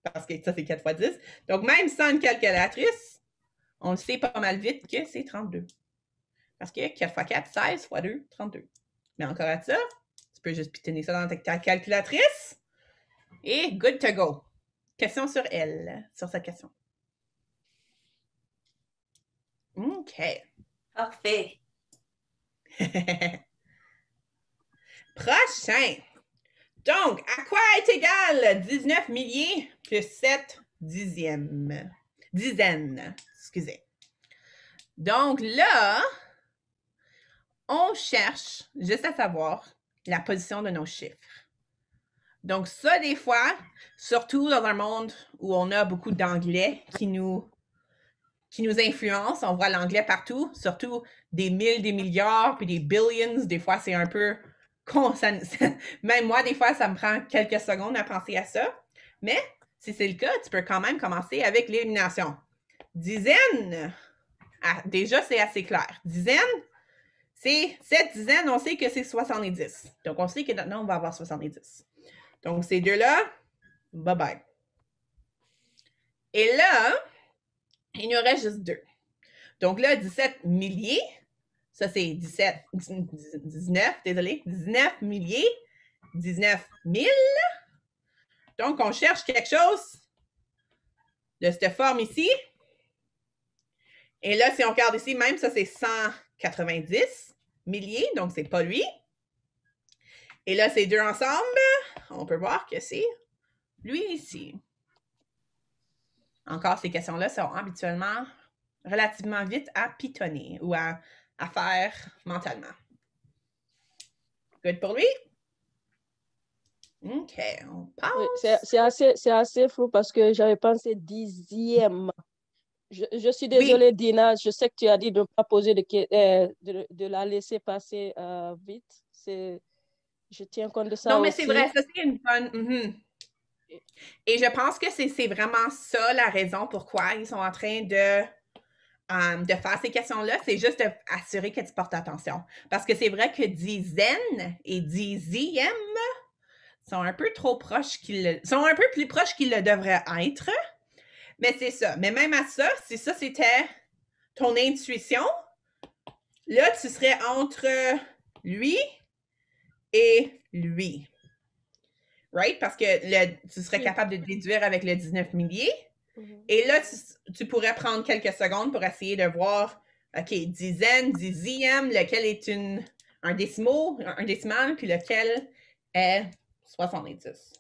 Parce que ça, c'est 4 fois 10. Donc, même sans une calculatrice, on le sait pas mal vite que c'est 32. Parce que 4 fois 4, 16 fois 2, 32. Mais encore à ça, tu peux juste pitiner ça dans ta calculatrice. Et good to go. Question sur elle, sur cette question. OK. Parfait. Prochain. Donc, à quoi est égal 19 milliers plus 7 dixièmes? Dizaines, excusez. Donc là, on cherche juste à savoir la position de nos chiffres. Donc ça, des fois, surtout dans un monde où on a beaucoup d'anglais qui nous influencent, on voit l'anglais partout, surtout des mille, des milliards, puis des billions, des fois c'est un peu... Même moi, des fois, ça me prend quelques secondes à penser à ça. Mais si c'est le cas, tu peux quand même commencer avec l'élimination. Dizaines, déjà, c'est assez clair. Dizaines, c'est 7 dizaines, on sait que c'est 70. Donc, on sait que notre nombre va avoir 70. Donc, ces deux-là, bye-bye. Et là, il nous reste juste 2. Donc là, 17 milliers, ça c'est 19 milliers, 19 000, Donc, on cherche quelque chose de cette forme ici. Et là, si on regarde ici, même ça, c'est 190 milliers, donc c'est pas lui. Et là, ces deux ensemble, on peut voir que c'est lui ici. Encore, ces questions-là sont habituellement relativement vite à pitonner ou à faire mentalement. Good pour lui? OK, on passe. Oui, c'est assez flou parce que j'avais pensé dixième. Je suis désolée, Dina. Je sais que tu as dit de ne pas poser de la laisser passer vite. Je tiens compte de ça aussi. Non, mais c'est vrai, ça c'est une bonne... Et je pense que c'est vraiment ça la raison pourquoi ils sont en train de faire ces questions-là. C'est juste d'assurer que tu portes attention. Parce que c'est vrai que dizaine et dixième sont un peu trop proches sont un peu plus proches qu'ils le devraient être. Mais c'est ça. Mais même à ça, si ça c'était ton intuition, là, tu serais entre lui et lui. Right? Parce que tu serais capable de déduire avec le 19 milliers. Et là, tu pourrais prendre quelques secondes pour essayer de voir, OK, dizaine, dixième, lequel est un décimal, puis lequel est 70.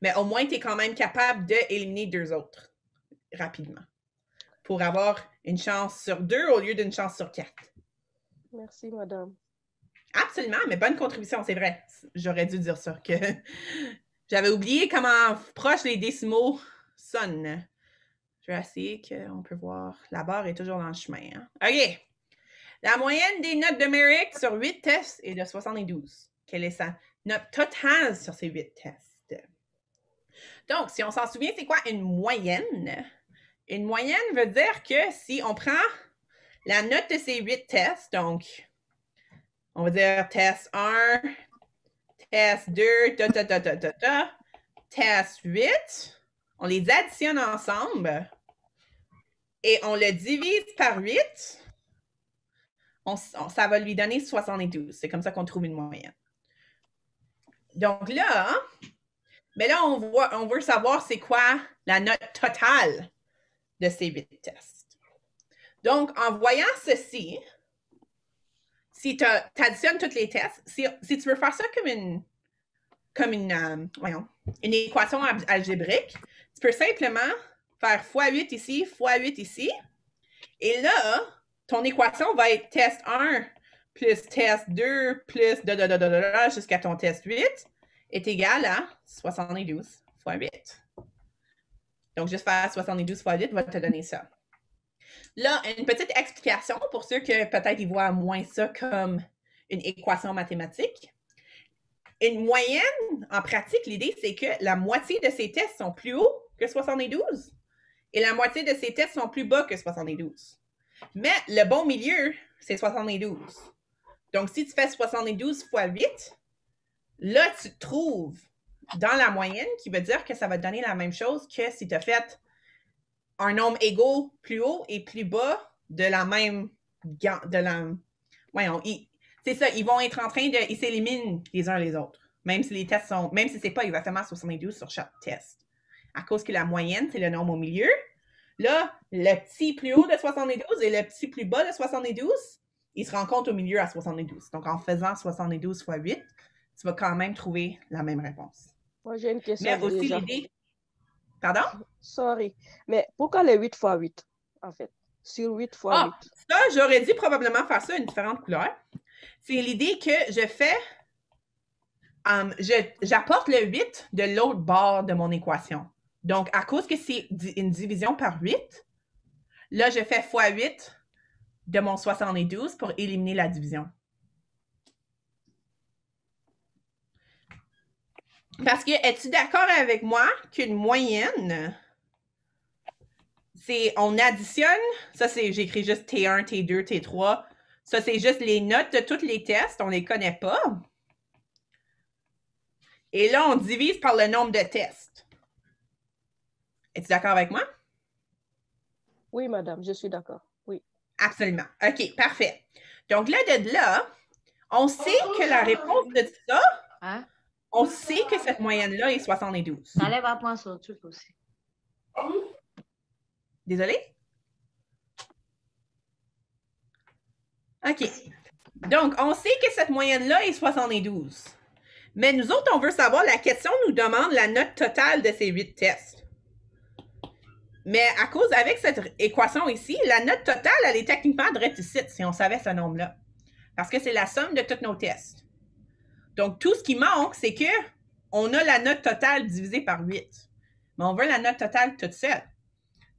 Mais au moins, tu es quand même capable d'éliminer deux autres rapidement pour avoir une chance sur 2 au lieu d'une chance sur 4. Merci, madame. Absolument, mais bonne contribution, c'est vrai. J'aurais dû dire ça, que j'avais oublié comment proche les décimaux sonnent. Je vais essayer qu'on peut voir. La barre est toujours dans le chemin. Hein? OK. La moyenne des notes de Merrick sur 8 tests est de 72. Quelle est sa note totale sur ces 8 tests? Donc, si on s'en souvient, c'est quoi une moyenne? Une moyenne veut dire que si on prend la note de ces 8 tests, donc, on va dire test 1, test 2, test 8, on les additionne ensemble et on le divise par 8, ça va lui donner 72. C'est comme ça qu'on trouve une moyenne. Donc là, mais là, on veut savoir c'est quoi la note totale de ces 8 tests. Donc, en voyant ceci, si tu additionnes tous les tests, si tu veux faire ça comme une équation algébrique, tu peux simplement faire x8 ici, x8 ici. Et là, ton équation va être test 1 plus test 2 plus jusqu'à ton test 8 est égal à 72 x 8. Donc, juste faire 72 x 8 va te donner ça. Là, une petite explication pour ceux que peut-être ils voient moins ça comme une équation mathématique. Une moyenne, en pratique, l'idée, c'est que la moitié de ces tests sont plus hauts que 72 et la moitié de ces tests sont plus bas que 72. Mais le bon milieu, c'est 72. Donc, si tu fais 72 x 8, là, tu te trouves dans la moyenne qui veut dire que ça va te donner la même chose que si tu as fait un nombre égaux plus haut et plus bas de la même... c'est ça, ils vont être en train de... Ils s'éliminent les uns les autres. Même si les tests sont... Même si c'est pas exactement 72 sur chaque test. À cause que la moyenne, c'est le nombre au milieu. Là, le petit plus haut de 72 et le petit plus bas de 72, ils se rencontrent au milieu à 72. Donc, en faisant 72 x 8, tu vas quand même trouver la même réponse. Moi, j'ai une question. Mais aussi l'idée... Pardon? Sorry. Mais pourquoi les 8 x 8, en fait? Sur 8 x 8. Ça, j'aurais dû probablement faire ça une différente couleur. C'est l'idée que je fais... j'apporte le 8 de l'autre bord de mon équation. Donc, à cause que c'est une division par 8, là, je fais x8 de mon 72 pour éliminer la division. Parce que, es-tu d'accord avec moi qu'une moyenne, c'est, on additionne, ça c'est, j'écris juste T1, T2, T3, ça c'est juste les notes de tous les tests, on ne les connaît pas. Et là, on divise par le nombre de tests. Es-tu d'accord avec moi? Oui, madame, je suis d'accord. Oui. Absolument. OK, parfait. Donc là, on sait que la réponse de ça... Hein? On sait que cette moyenne-là est 72. Caleb va prendre son truc aussi. Désolée? OK. Donc, on sait que cette moyenne-là est 72. Mais nous autres, on veut savoir, la question nous demande la note totale de ces 8 tests. Mais à cause, avec cette équation ici, la note totale, elle est techniquement direct ici, si on savait ce nombre-là. Parce que c'est la somme de tous nos tests. Donc, tout ce qui manque, c'est que on a la note totale divisée par 8. Mais on veut la note totale toute seule.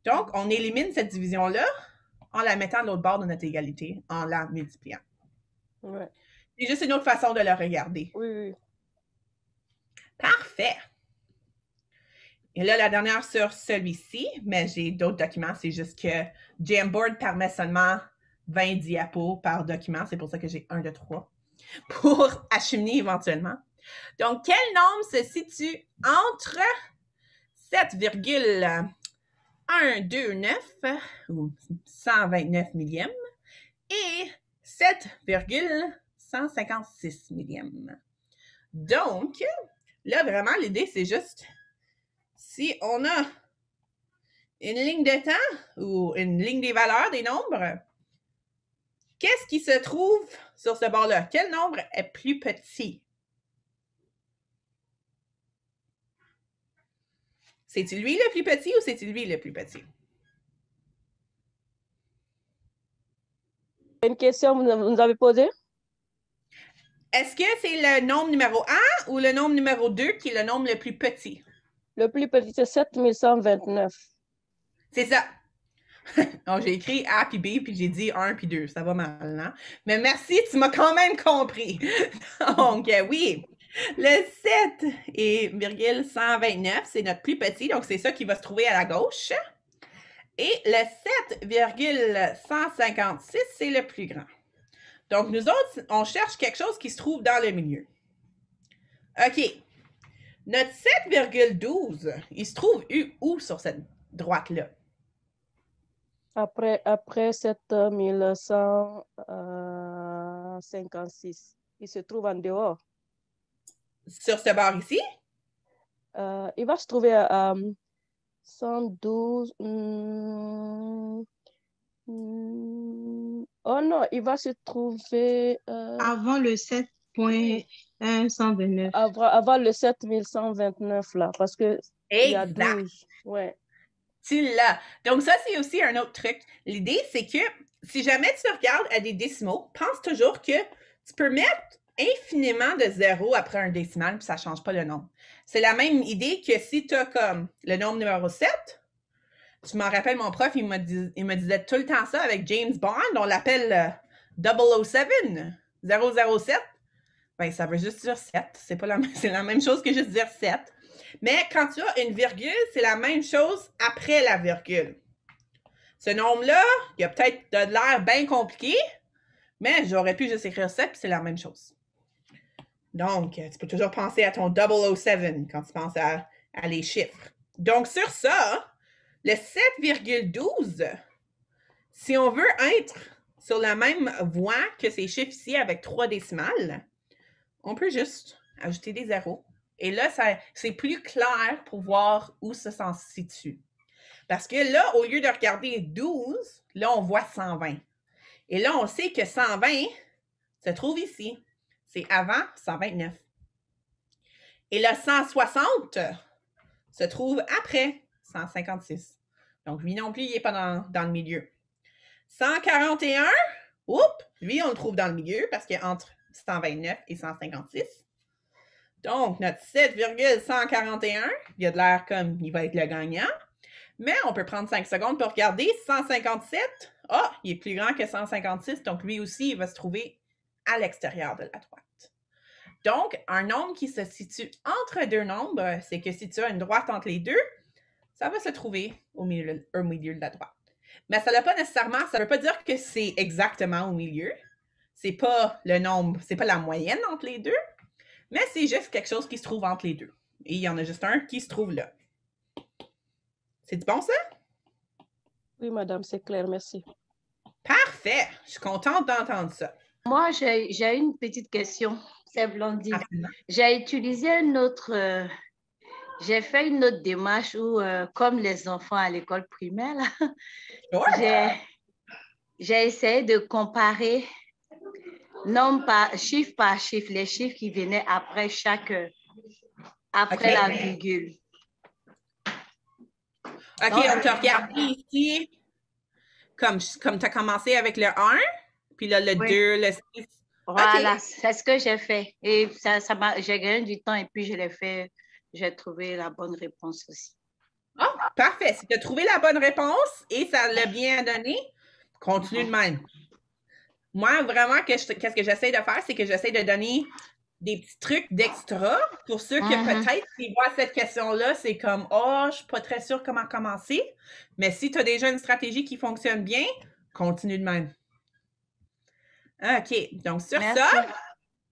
Donc, on élimine cette division-là en la mettant de l'autre bord de notre égalité, en la multipliant. Ouais. C'est juste une autre façon de la regarder. Oui, oui. Parfait. Et là, la dernière sur celui-ci, mais j'ai d'autres documents, c'est juste que Jamboard permet seulement 20 diapos par document. C'est pour ça que j'ai 1 de 3 pour acheminer éventuellement. Donc, quel nombre se situe entre 7,129 ou 129 millièmes et 7,156 millièmes? Donc, là, vraiment, l'idée, c'est juste si on a une ligne de temps ou une ligne des valeurs des nombres, qu'est-ce qui se trouve sur ce bord-là? Quel nombre est plus petit? C'est-il lui le plus petit ou c'est-il lui le plus petit? Une question que vous nous avez posée? Est-ce que c'est le nombre numéro 1 ou le nombre numéro 2 qui est le nombre le plus petit? Le plus petit, c'est 7129. C'est ça. Donc, j'ai écrit A puis B, puis j'ai dit 1 puis 2. Ça va mal, hein? Mais merci, tu m'as quand même compris. Donc, oui, le 7,129, c'est notre plus petit. Donc, c'est ça qui va se trouver à la gauche. Et le 7,156, c'est le plus grand. Donc, nous autres, on cherche quelque chose qui se trouve dans le milieu. OK. Notre 7,12, il se trouve où sur cette droite-là? Après 7156, il se trouve en dehors. Sur ce bord ici? Il va se trouver à 112. Oh non, il va se trouver... avant le 7.129. Avant le 7129, là, parce que il y a 12. Ouais. Tu l'as. Donc, ça, c'est aussi un autre truc. L'idée, c'est que si jamais tu regardes à des décimaux, pense toujours que tu peux mettre infiniment de zéros après un décimal, puis ça ne change pas le nombre. C'est la même idée que si tu as comme le nombre numéro 7, je m'en rappelle, mon prof, il me disait tout le temps ça avec James Bond, on l'appelle 007, 007. Ben, ça veut juste dire 7. C'est la même chose que juste dire 7. Mais quand tu as une virgule, c'est la même chose après la virgule. Ce nombre-là, il a peut-être de l'air bien compliqué, mais j'aurais pu juste écrire 7, puis c'est la même chose. Donc, tu peux toujours penser à ton 007 quand tu penses à les chiffres. Donc, sur ça, le 7,12, si on veut être sur la même voie que ces chiffres ici avec 3 décimales, on peut juste ajouter des zéros. Et là, c'est plus clair pour voir où ça s'en situe. Parce que là, au lieu de regarder 12, là, on voit 120. Et là, on sait que 120 se trouve ici. C'est avant 129. Et le 160 se trouve après 156. Donc, lui non plus, il n'est pas dans le milieu. 141, lui, on le trouve dans le milieu parce qu'il est entre 129 et 156. Donc, notre 7,141, il a de l'air comme il va être le gagnant. Mais on peut prendre 5 secondes pour regarder. 157, il est plus grand que 156. Donc, lui aussi, il va se trouver à l'extérieur de la droite. Donc, un nombre qui se situe entre deux nombres, c'est que si tu as une droite entre les deux, ça va se trouver au milieu de la droite. Mais ça ne veut pas dire que c'est exactement au milieu. C'est pas le nombre, c'est pas la moyenne entre les deux, mais c'est juste quelque chose qui se trouve entre les deux. Et il y en a juste un qui se trouve là. C'est bon, ça? Oui, madame, c'est clair, merci. Parfait! Je suis contente d'entendre ça. Moi, j'ai une petite question. c'est Blondine. Rapidement. J'ai utilisé j'ai fait une autre démarche où, comme les enfants à l'école primaire, là, j'ai essayé de comparer chiffre par chiffre, les chiffres qui venaient après la virgule. OK, Donc, on t'a regardé ici, comme tu as commencé avec le 1, puis là, le 2, le 6. Voilà, OK. c'est ce que j'ai fait. Et j'ai gagné du temps et puis j'ai trouvé la bonne réponse aussi. Ah, parfait. Si tu as trouvé la bonne réponse et ça l'a bien donné, continue de même. Moi, vraiment, qu'est-ce que j'essaie de faire, c'est que j'essaie de donner des petits trucs d'extra pour ceux qui peut-être qui voient cette question-là, c'est comme « Oh, je ne suis pas très sûre comment commencer. » Mais si tu as déjà une stratégie qui fonctionne bien, continue de même. OK. Donc, sur ça,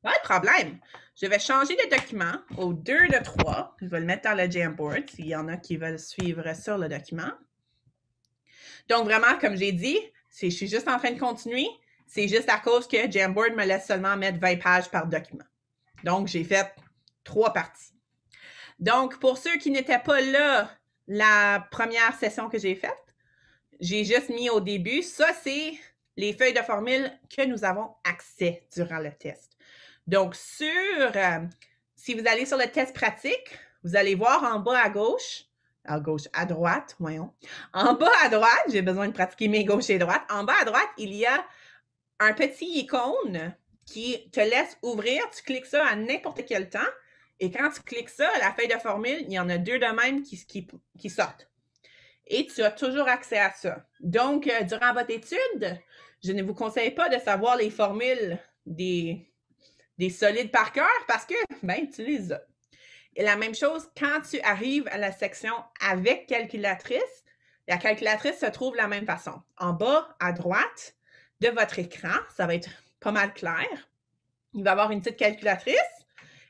pas de problème. Je vais changer de document au 2 de 3. Je vais le mettre dans le Jamboard s'il y en a qui veulent suivre sur le document. Donc, vraiment, comme j'ai dit, je suis juste en train de continuer. C'est juste à cause que Jamboard me laisse seulement mettre 20 pages par document. Donc, j'ai fait 3 parties. Donc, pour ceux qui n'étaient pas là, la première session que j'ai faite, j'ai juste mis au début, ça, c'est les feuilles de formule que nous avons accès durant le test. Donc, si vous allez sur le test pratique, vous allez voir en bas à gauche, à droite, voyons. En bas à droite, j'ai besoin de pratiquer mes gauches et droites. En bas à droite, il y a un petit icône qui te laisse ouvrir. Tu cliques ça à n'importe quel temps. Et quand tu cliques ça, la feuille de formule, il y en a 2 de même qui sortent. Et tu as toujours accès à ça. Donc, durant votre étude, je ne vous conseille pas de savoir les formules des solides par cœur parce que, ben, tu les as. Et la même chose, quand tu arrives à la section avec calculatrice, la calculatrice se trouve de la même façon. En bas, à droite de votre écran, ça va être pas mal clair. Il va y avoir une petite calculatrice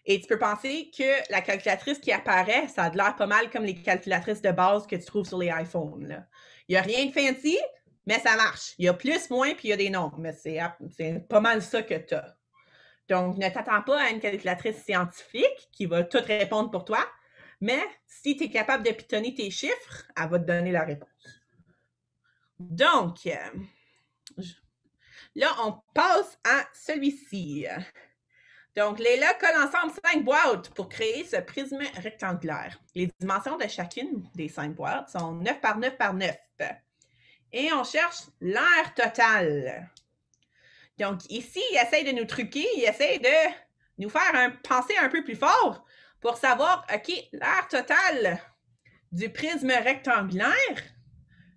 et tu peux penser que la calculatrice qui apparaît, ça a l'air pas mal comme les calculatrices de base que tu trouves sur les iPhones, là. Il n'y a rien de fancy, mais ça marche. Il y a plus, moins, puis il y a des nombres, mais c'est pas mal ça que tu as. Donc, ne t'attends pas à une calculatrice scientifique qui va tout répondre pour toi, mais si tu es capable de pitonner tes chiffres, elle va te donner la réponse. Donc, là, on passe à celui-ci. Donc, Léla colle ensemble 5 boîtes pour créer ce prisme rectangulaire. Les dimensions de chacune des 5 boîtes sont 9 par 9 par 9. Et on cherche l'aire totale. Donc, ici, il essaie de nous truquer, il essaie de nous faire penser un peu plus fort pour savoir, OK, l'aire totale du prisme rectangulaire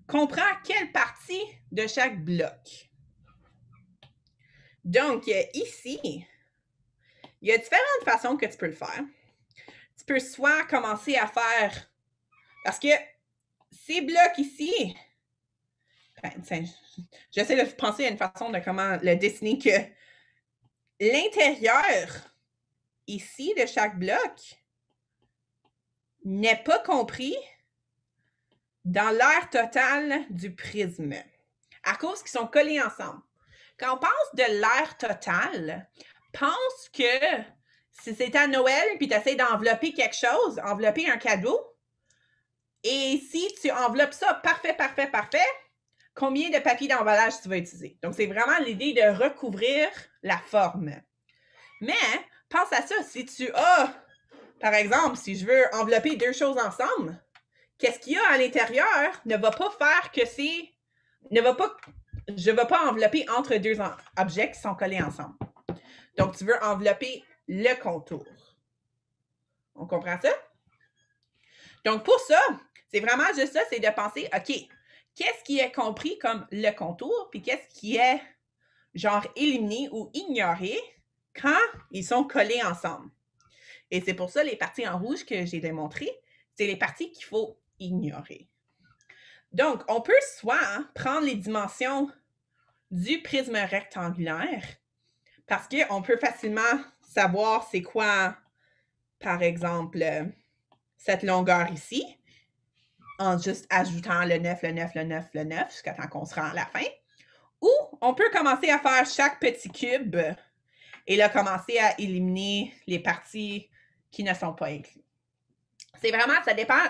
comprend quelle partie de chaque bloc. Donc, ici, il y a différentes façons que tu peux le faire. Tu peux soit commencer à faire, parce que ces blocs ici, j'essaie de penser à une façon de comment le dessiner que l'intérieur ici de chaque bloc n'est pas compris dans l'aire totale du prisme à cause qu'ils sont collés ensemble. Quand on pense de l'aire totale, pense que si c'était à Noël puis tu essaies d'envelopper quelque chose, envelopper un cadeau, et si tu enveloppes ça parfait, combien de papier d'emballage tu vas utiliser? Donc, c'est vraiment l'idée de recouvrir la forme. Mais, pense à ça, si tu as, par exemple, si je veux envelopper 2 choses ensemble, qu'est-ce qu'il y a à l'intérieur ne va pas faire que c'est... je ne vais pas envelopper entre 2 objets qui sont collés ensemble. Donc, tu veux envelopper le contour. On comprend ça? Donc, pour ça, c'est vraiment juste ça, c'est de penser, OK, qu'est-ce qui est compris comme le contour, puis qu'est-ce qui est genre éliminé ou ignoré quand ils sont collés ensemble. Et c'est pour ça, les parties en rouge que j'ai démontrées, c'est les parties qu'il faut ignorer. Donc, on peut soit prendre les dimensions du prisme rectangulaire parce qu'on peut facilement savoir c'est quoi, par exemple, cette longueur ici, en juste ajoutant le 9, le 9, le 9, le 9, jusqu'à temps qu'on se rend à la fin. Ou on peut commencer à faire chaque petit cube Et là, commencer à éliminer les parties qui ne sont pas incluses. C'est vraiment, ça dépend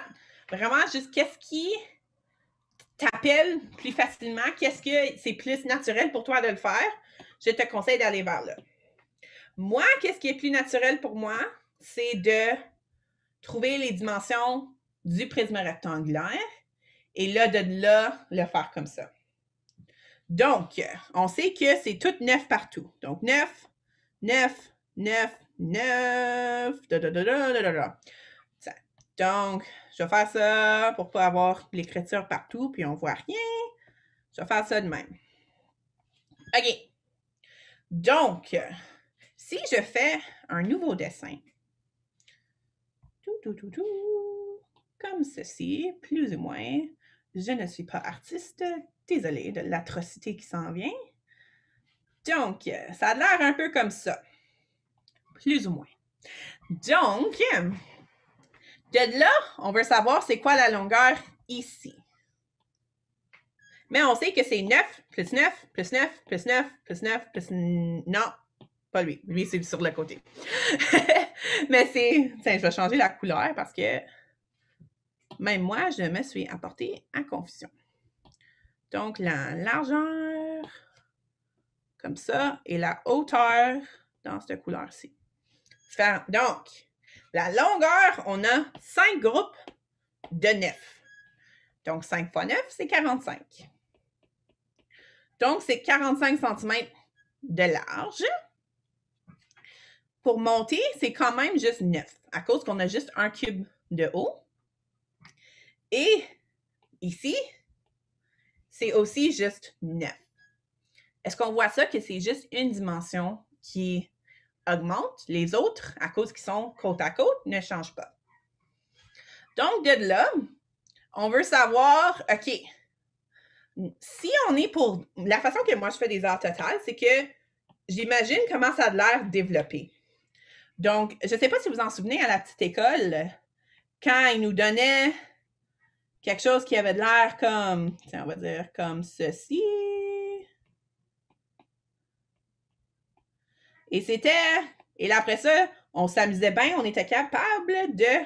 vraiment juste qu'est-ce qui t'appelle plus facilement, qu'est-ce que c'est plus naturel pour toi de le faire. Je te conseille d'aller vers là. Moi, qu'est-ce qui est plus naturel pour moi? C'est de trouver les dimensions du prisme rectangulaire et là, de là, le faire comme ça. Donc, on sait que c'est tout 9 partout. Donc, 9, 9, 9, 9, Donc, je vais faire ça pour ne pas avoir l'écriture partout, puis on ne voit rien. Je vais faire ça de même. OK. Donc, si je fais un nouveau dessin, comme ceci, plus ou moins, je ne suis pas artiste, désolée de l'atrocité qui s'en vient. Donc, ça a l'air un peu comme ça, plus ou moins. Donc, de là, on veut savoir c'est quoi la longueur ici. Mais on sait que c'est 9 plus 9 plus 9 plus 9 plus 9 plus... Non, pas lui. Lui, c'est sur le côté. Mais c'est... Tiens, je vais changer la couleur parce que même moi, je me suis apportée à confusion. Donc, la largeur, comme ça, et la hauteur dans cette couleur-ci. Donc, la longueur, on a 5 groupes de 9. Donc, 5 fois 9, c'est 45. Donc, c'est 45 cm de large. Pour monter, c'est quand même juste 9, à cause qu'on a juste un cube de haut. Et ici, c'est aussi juste 9. Est-ce qu'on voit ça que c'est juste une dimension qui augmente? Les autres, à cause qu'ils sont côte à côte, ne changent pas. Donc, de là, on veut savoir, OK, si on est pour... La façon que moi je fais des heures totales, c'est que j'imagine comment ça a l'air développé. Donc, je ne sais pas si vous en souvenez à la petite école, quand ils nous donnaient quelque chose qui avait de l'air comme, tiens, on va dire comme ceci. Et c'était, et là après ça, on s'amusait bien, on était capable de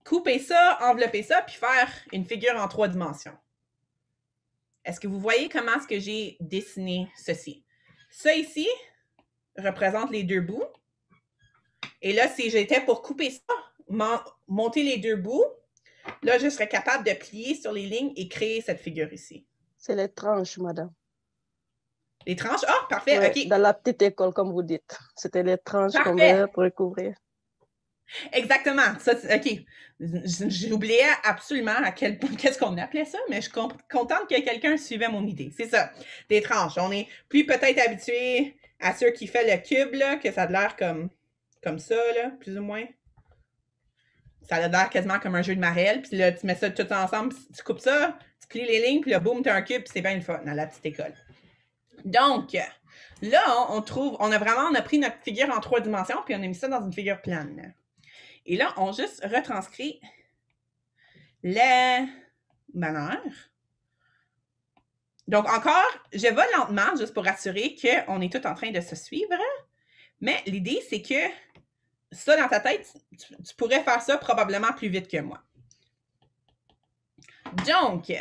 couper ça, envelopper ça, puis faire une figure en 3 dimensions. Est-ce que vous voyez comment est-ce que j'ai dessiné ceci? Ça ici représente les 2 bouts. Et là, si j'étais pour couper ça, monter les 2 bouts, là, je serais capable de plier sur les lignes et créer cette figure ici. C'est les tranches, madame. Les tranches? Ah, parfait, ouais, OK. Dans la petite école, comme vous dites. C'était les tranches qu'on met pour recouvrir. Exactement. Ça, OK. J'oubliais absolument à quel point, qu'est-ce qu'on appelait ça, mais je suis contente que quelqu'un suivait mon idée. C'est ça, des tranches. On est plus peut-être habitué à ceux qui font le cube, là, que ça a l'air comme ça, là, plus ou moins. Ça a l'air quasiment comme un jeu de marelle, puis là, tu mets ça tout ensemble, tu coupes ça, tu plies les lignes, puis là, boum, tu as un cube, puis c'est bien le fun dans la petite école. Donc, là, on a pris notre figure en 3 dimensions, puis on a mis ça dans une figure plane. Et là, on juste retranscrit les bannières. Donc, encore, je vais lentement, juste pour assurer qu'on est tous en train de se suivre. Mais l'idée, c'est que ça, dans ta tête, tu pourrais faire ça probablement plus vite que moi. Donc,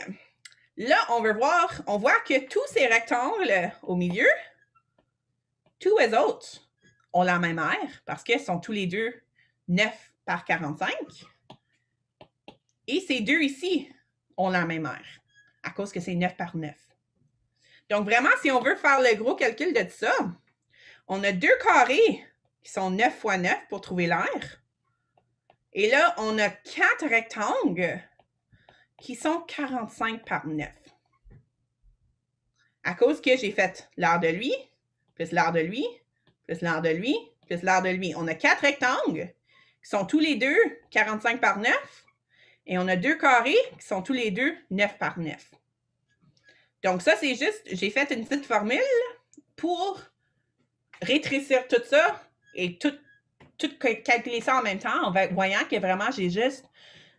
là, on voit que tous ces rectangles au milieu, tous les autres ont la même aire parce qu'ils sont tous les deux 9 par 45. Et ces deux ici ont la même aire à cause que c'est 9 par 9. Donc, vraiment, si on veut faire le gros calcul de ça, on a 2 carrés qui sont 9 fois 9 pour trouver l'aire. Et là, on a 4 rectangles qui sont 45 par 9. À cause que j'ai fait l'aire de lui, plus l'aire de lui, plus l'aire de lui, plus l'aire de lui. On a 4 rectangles qui sont tous les deux 45 par 9. Et on a 2 carrés qui sont tous les deux 9 par 9. Donc ça, c'est juste, j'ai fait une petite formule pour rétrécir tout ça et tout calculer ça en même temps en voyant que vraiment, j'ai juste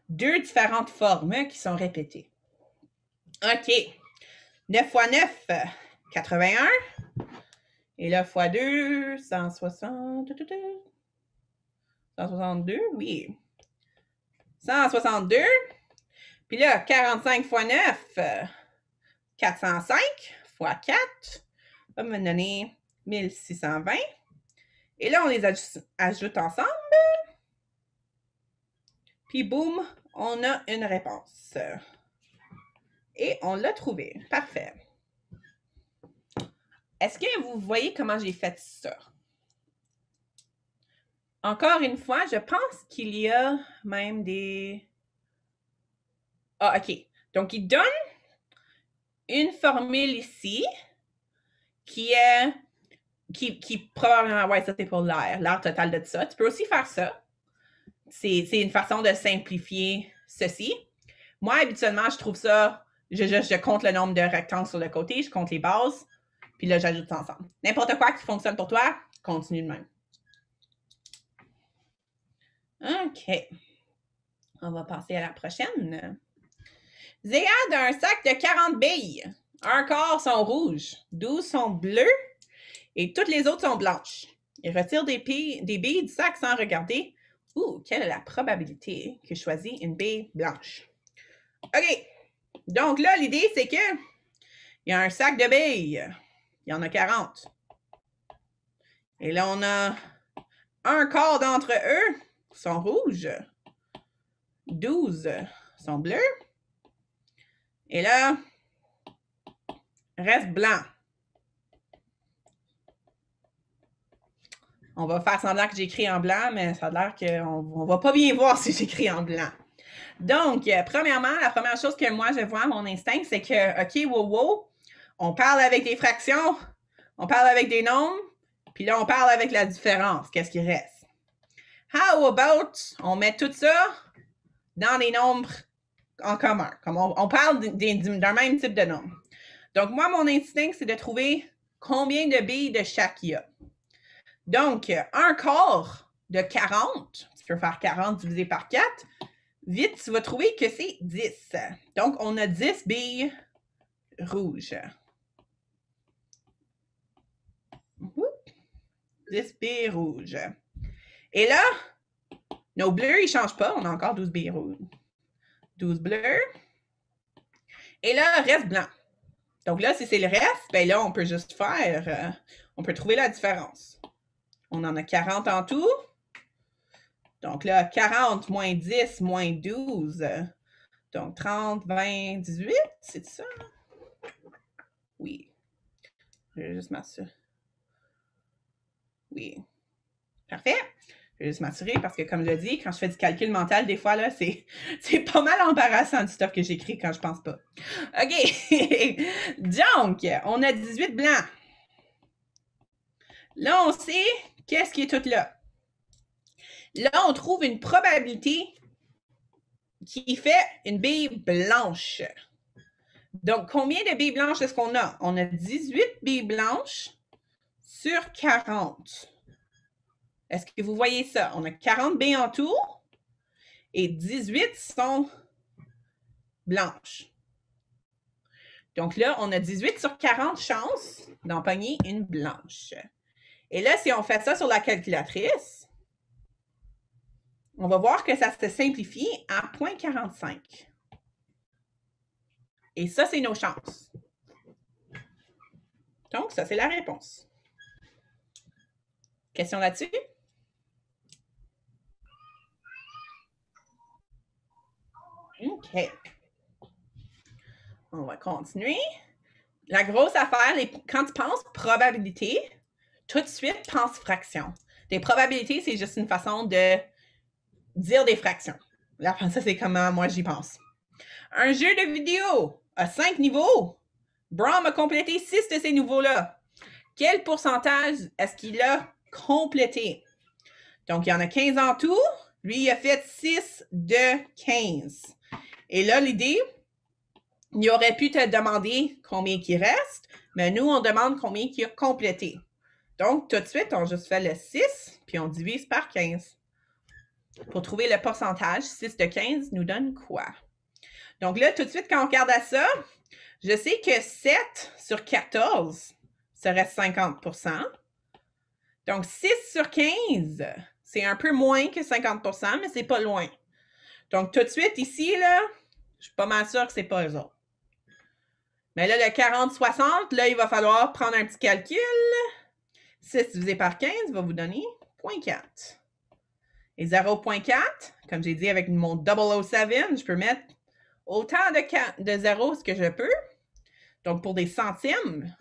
2 différentes formes qui sont répétées. OK. 9 fois 9, 81. Et là, fois 2, 160. 162, oui. 162. Puis là, 45 fois 9, 405 fois 4, va me donner 1620. Et là, on les ajoute ensemble. Puis boum, on a une réponse. Et on l'a trouvé. Parfait. Est-ce que vous voyez comment j'ai fait ça? Encore une fois, je pense qu'il y a même des... Ah, OK. Donc, il donne une formule ici qui est... Qui probablement... Ouais, ça, c'est pour l'air total de ça. Tu peux aussi faire ça. C'est une façon de simplifier ceci. Moi, habituellement, je trouve ça... Je compte le nombre de rectangles sur le côté, je compte les bases, puis là, j'ajoute ça ensemble. N'importe quoi qui fonctionne pour toi, continue de même. OK. On va passer à la prochaine. Zéad a un sac de 40 billes. Un quart sont rouges, 12 sont bleues et toutes les autres sont blanches. Il retire des billes du sac sans regarder. Quelle est la probabilité que je choisis une bille blanche? OK. Donc là, l'idée, c'est que il y a un sac de billes. Il y en a 40. Et là, on a un quart d'entre eux sont rouges. 12 sont bleus. Et là, reste blanc. On va faire semblant que j'écris en blanc, mais ça a l'air qu'on ne va pas bien voir si j'écris en blanc. Donc, premièrement, la première chose que moi, je vois, mon instinct, c'est que, OK, wow, on parle avec des fractions, on parle avec des nombres, puis là, on parle avec la différence. Qu'est-ce qui reste? How about, on met tout ça dans des nombres en commun, comme on parle d'un même type de nombre. Donc, moi, mon instinct, c'est de trouver combien de billes de chaque il y a. Donc, un quart de 40, tu peux faire 40 divisé par 4, vite, tu vas trouver que c'est 10. Donc, on a 10 billes rouges. 10 billes rouges. Et là, nos bleus, ils ne changent pas. On a encore 12 billes rouges. 12 bleus. Et là, reste blanc. Donc là, si c'est le reste, bien là, on peut juste faire, on peut trouver la différence. On en a 40 en tout. Donc là, 40 moins 10 moins 12. Donc 30, 20, 18, c'est ça? Oui. Je vais juste m'assurer. Oui. Parfait. Je vais juste m'assurer parce que, comme je l'ai dit, quand je fais du calcul mental, des fois, là, c'est pas mal embarrassant du stuff que j'écris quand je pense pas. OK. Donc, on a 18 blancs. Là, on sait qu'est-ce qui est tout là. Là, on trouve une probabilité qui fait une bille blanche. Donc, combien de billes blanches est-ce qu'on a? On a 18 billes blanches sur 40. Est-ce que vous voyez ça? On a 40 billes en tout et 18 sont blanches. Donc là, on a 18 sur 40 chances d'en pogner une blanche. Et là, si on fait ça sur la calculatrice, on va voir que ça se simplifie à 0,45. Et ça, c'est nos chances. Donc, ça, c'est la réponse. Question là-dessus? OK. On va continuer. La grosse affaire, quand tu penses probabilité, tout de suite, pense fraction. Des probabilités, c'est juste une façon de dire des fractions. Là, ça, c'est comment moi j'y pense. Un jeu de vidéo a 5 niveaux. Brom a complété 6 de ces niveaux-là. Quel pourcentage est-ce qu'il a complété? Donc, il y en a 15 en tout. Lui, il a fait 6 de 15. Et là, l'idée, il aurait pu te demander combien il reste, mais nous, on demande combien il a complété. Donc, tout de suite, on juste fait le 6, puis on divise par 15. Pour trouver le pourcentage, 6 de 15 nous donne quoi? Donc là, tout de suite, quand on regarde à ça, je sais que 7 sur 14, ça reste 50%. Donc, 6 sur 15, c'est un peu moins que 50%, mais c'est pas loin. Donc, tout de suite, ici, là, je suis pas mal sûre que c'est pas eux autres. Mais là, le 40-60, là, il va falloir prendre un petit calcul. 6 divisé par 15 va vous donner 0.4. Et 0.4, comme j'ai dit avec mon 007, je peux mettre autant de zéros que je peux. Donc, pour des centimes,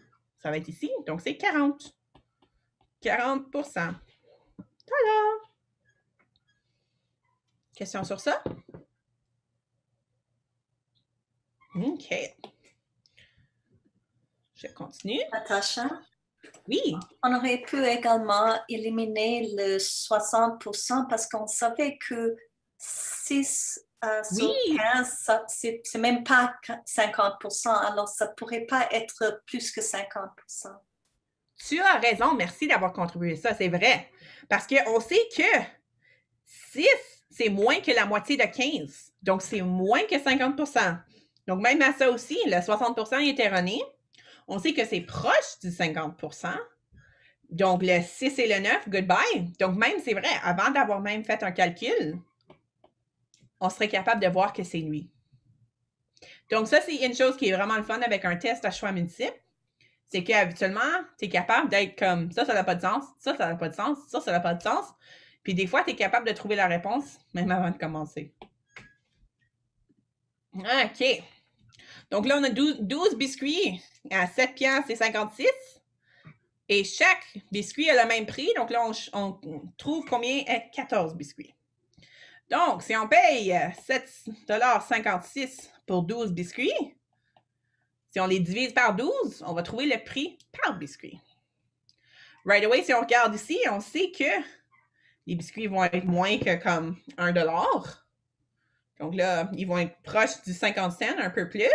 ça va être ici. Donc, c'est 40. 40%. Voilà. Question sur ça? OK. Je continue. Natacha? Oui. On aurait pu également éliminer le 60% parce qu'on savait que 6 sur 15, c'est même pas 50%. Alors, ça ne pourrait pas être plus que 50%. Tu as raison. Merci d'avoir contribué ça. C'est vrai. Parce qu'on sait que 6, c'est moins que la moitié de 15. Donc, c'est moins que 50%. Donc, même à ça aussi, le 60% est erroné. On sait que c'est proche du 50%. Donc, le 6 et le 9, goodbye. Donc, même, c'est vrai, avant d'avoir même fait un calcul, on serait capable de voir que c'est lui. Donc, ça, c'est une chose qui est vraiment le fun avec un test à choix multiple. C'est qu'habituellement, tu es capable d'être comme ça n'a pas de sens, ça n'a pas de sens, ça n'a pas de sens. Puis des fois, tu es capable de trouver la réponse même avant de commencer. OK. Donc là, on a 12 biscuits à 7 piastres et 56. Et chaque biscuit a le même prix. Donc là, on trouve combien est 14 biscuits. Donc, si on paye 7,56 $ pour 12 biscuits, si on les divise par 12, on va trouver le prix par biscuit. Right away, si on regarde ici, on sait que les biscuits vont être moins que comme 1 $. Donc là, ils vont être proches du 50 cents, un peu plus.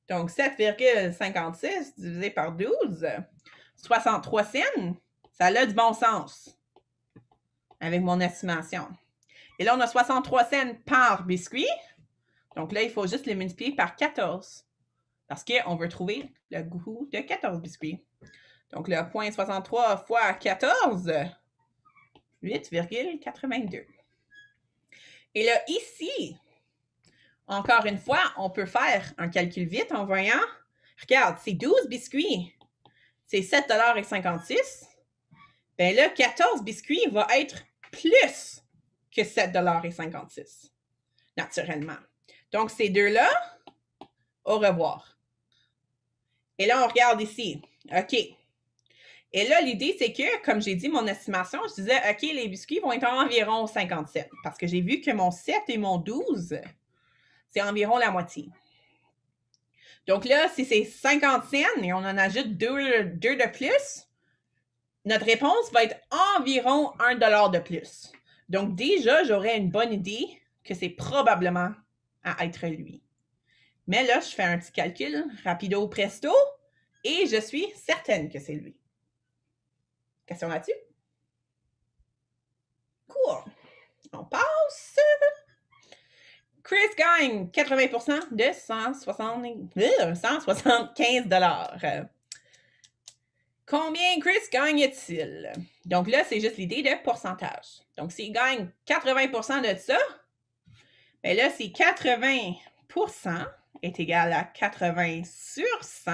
Donc, 7,56 divisé par 12, 63 cents, ça a du bon sens avec mon estimation. Et là, on a 63 cents par biscuit. Donc là, il faut juste les multiplier par 14 parce qu'on veut trouver le goût de 14 biscuits. Donc, le 0,63 fois 14, 8,82. Et là, ici, encore une fois, on peut faire un calcul vite en voyant, regarde, c'est 12 biscuits, c'est 7,56 $. Bien là, 14 biscuits va être plus que 7,56 $, naturellement. Donc, ces deux-là, au revoir. Et là, on regarde ici. OK. Et là, l'idée, c'est que, comme j'ai dit, mon estimation, je disais, OK, les biscuits vont être environ 57 parce que j'ai vu que mon 7 et mon 12, c'est environ la moitié. Donc là, si c'est 50 cents et on en ajoute 2 de plus, notre réponse va être environ 1 $ de plus. Donc déjà, j'aurais une bonne idée que c'est probablement à être lui. Mais là, je fais un petit calcul rapido presto et je suis certaine que c'est lui. Question là-dessus? Cool. On passe. Chris gagne 80% de 175 $. Combien Chris gagne-t-il? Donc là, c'est juste l'idée de pourcentage. Donc, s'il gagne 80% de ça, bien là, c'est 80% est égal à 80 sur 100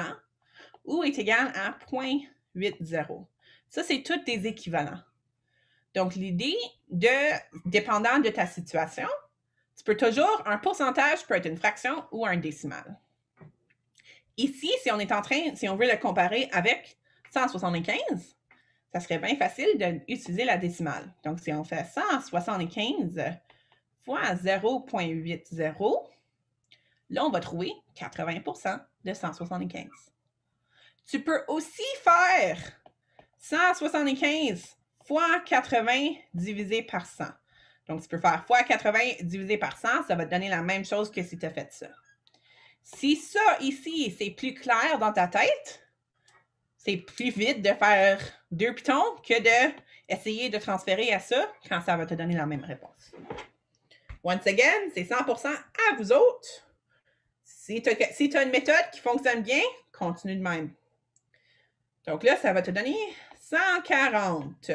ou est égal à 0,80. Ça, c'est tous des équivalents. Donc, l'idée dépendant de ta situation, tu peux toujours, un pourcentage peut être une fraction ou un décimal. Ici, si on veut le comparer avec 175, ça serait bien facile d'utiliser la décimale. Donc, si on fait 175 fois 0,80, là, on va trouver 80% de 175. Tu peux aussi faire 175 fois 80 divisé par 100. Donc, tu peux faire fois 80 divisé par 100, ça va te donner la même chose que si tu as fait ça. Si ça, ici, c'est plus clair dans ta tête, c'est plus vite de faire 2 pitons que d'essayer de transférer à ça quand ça va te donner la même réponse. Once again, c'est 100% à vous autres. Si tu as une méthode qui fonctionne bien, continue de même. Donc là, ça va te donner 140.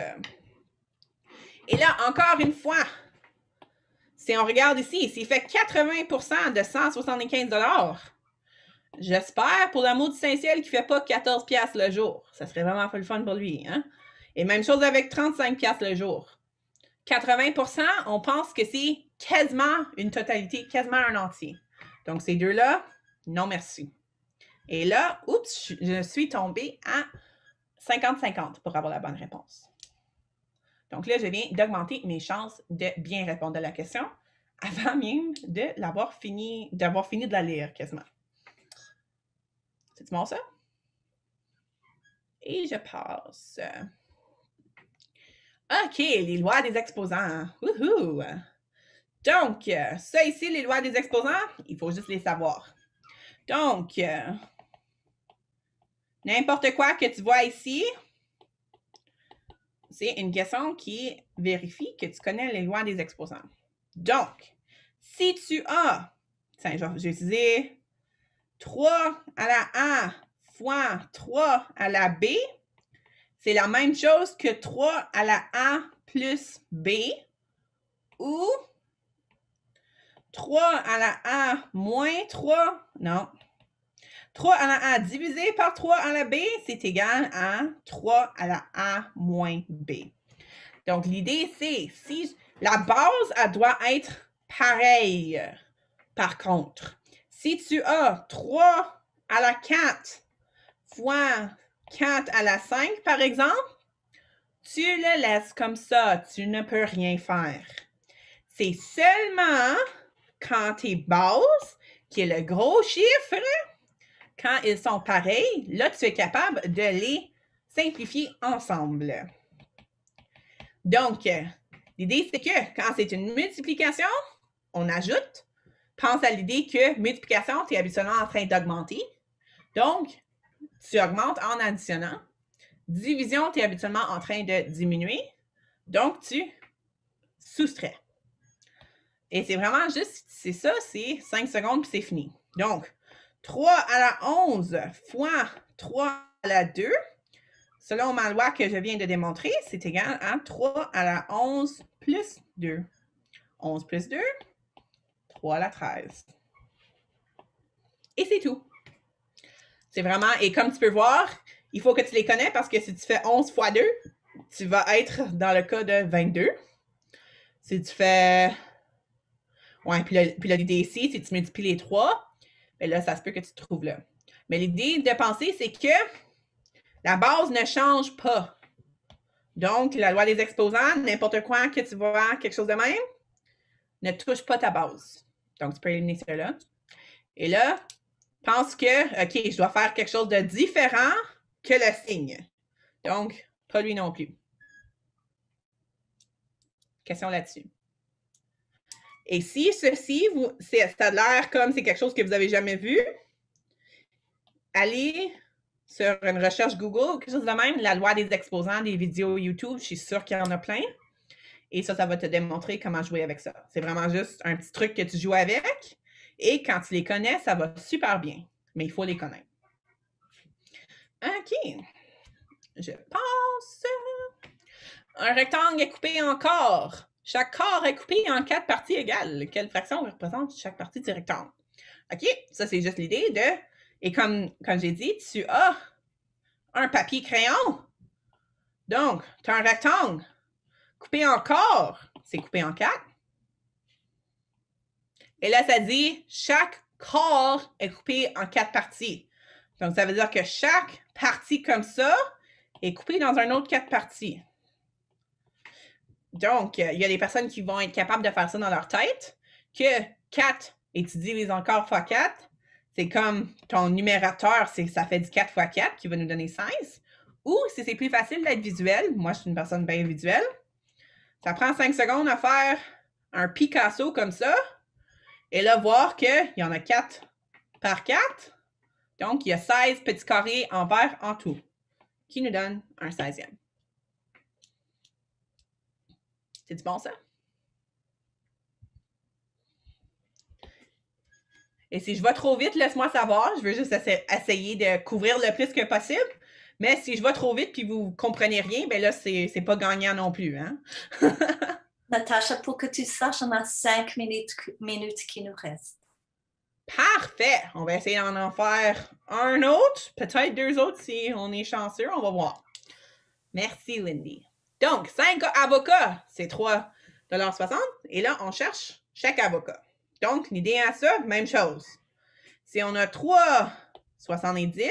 Et là, encore une fois, si on regarde ici, s'il fait 80% de 175 $, j'espère pour l'amour du Saint-Ciel qu'il ne fait pas 14 $ le jour. Ça serait vraiment pas le fun pour lui. Hein? Et même chose avec 35 $ le jour. 80%, on pense que c'est quasiment une totalité, quasiment un entier. Donc, ces deux-là, non merci. Et là, oups, je suis tombée à 50-50 pour avoir la bonne réponse. Donc là, je viens d'augmenter mes chances de bien répondre à la question avant même d'avoir fini de la lire quasiment. C'est bon ça? Et je passe. OK, les lois des exposants. Wouhou! Donc, ça ici, les lois des exposants, il faut juste les savoir. Donc, n'importe quoi que tu vois ici, c'est une question qui vérifie que tu connais les lois des exposants. Donc, si tu as, tiens, je vais utiliser 3 à la A fois 3 à la B, c'est la même chose que 3 à la A plus B ou 3 à la A moins 3, non. 3 à la A divisé par 3 à la B, c'est égal à 3 à la A moins B. Donc, l'idée, c'est si la base, elle doit être pareille. Par contre, si tu as 3 à la 4 fois 4 à la 5, par exemple, tu le laisses comme ça. Tu ne peux rien faire. C'est seulement quand tes bases, qui est le gros chiffre, quand ils sont pareils, là, tu es capable de les simplifier ensemble. Donc, l'idée, c'est que quand c'est une multiplication, on ajoute. Pense à l'idée que multiplication, tu es habituellement en train d'augmenter. Donc, tu augmentes en additionnant. Division, tu es habituellement en train de diminuer. Donc, tu soustrais. Et c'est vraiment juste, c'est ça, c'est 5 secondes puis c'est fini. Donc, 3 à la 11 fois 3 à la 2, selon ma loi que je viens de démontrer, c'est égal à 3 à la 11 plus 2. 11 plus 2, 3 à la 13. Et c'est tout. C'est vraiment, et comme tu peux voir, il faut que tu les connais parce que si tu fais 11 fois 2, tu vas être dans le cas de 22. Si tu fais... Ouais, puis là, l'idée ici, si tu multiplies les 3, bien là, ça se peut que tu te trouves là. Mais l'idée de penser, c'est que la base ne change pas. Donc, la loi des exposants, n'importe quoi que tu vois, quelque chose de même, ne touche pas ta base. Donc, tu peux éliminer cela. Et là, pense que, OK, je dois faire quelque chose de différent que le signe. Donc, pas lui non plus. Question là-dessus. Et si ceci, ça a l'air comme c'est quelque chose que vous n'avez jamais vu, allez sur une recherche Google ou quelque chose de même, la loi des exposants, des vidéos YouTube, je suis sûre qu'il y en a plein. Et ça va te démontrer comment jouer avec ça. C'est vraiment juste un petit truc que tu joues avec. Et quand tu les connais, ça va super bien. Mais il faut les connaître. OK. Je pense. Un rectangle est coupé en corps. Chaque corps est coupé en 4 parties égales. Quelle fraction représente chaque partie du rectangle? OK, ça c'est juste l'idée de... Et comme j'ai dit, tu as un papier crayon. Donc, tu as un rectangle coupé en corps. C'est coupé en 4. Et là, ça dit chaque corps est coupé en 4 parties. Donc, ça veut dire que chaque partie comme ça est coupée dans un autre 4 parties. Donc, il y a des personnes qui vont être capables de faire ça dans leur tête, que 4 et tu divises encore fois 4, c'est comme ton numérateur, ça fait du 4 fois 4 qui va nous donner 16. Ou si c'est plus facile d'être visuel, moi je suis une personne bien visuelle, ça prend 5 secondes à faire un Picasso comme ça, et là voir qu'il y en a 4 par 4, donc il y a 16 petits carrés en vert en tout, qui nous donne un 16e. C'est bon, ça? Et si je vais trop vite, laisse-moi savoir. Je veux juste essayer de couvrir le plus que possible. Mais si je vais trop vite puis vous ne comprenez rien, ben là, c'est pas gagnant non plus. Hein? Natacha, pour que tu saches, on a 5 minutes qui nous restent. Parfait! On va essayer d'en faire un autre, peut-être 2 autres si on est chanceux. On va voir. Merci, Lindy. Donc, 5 avocats, c'est 3,60 $. Et là, on cherche chaque avocat. Donc, l'idée à ça, même chose. Si on a 3,70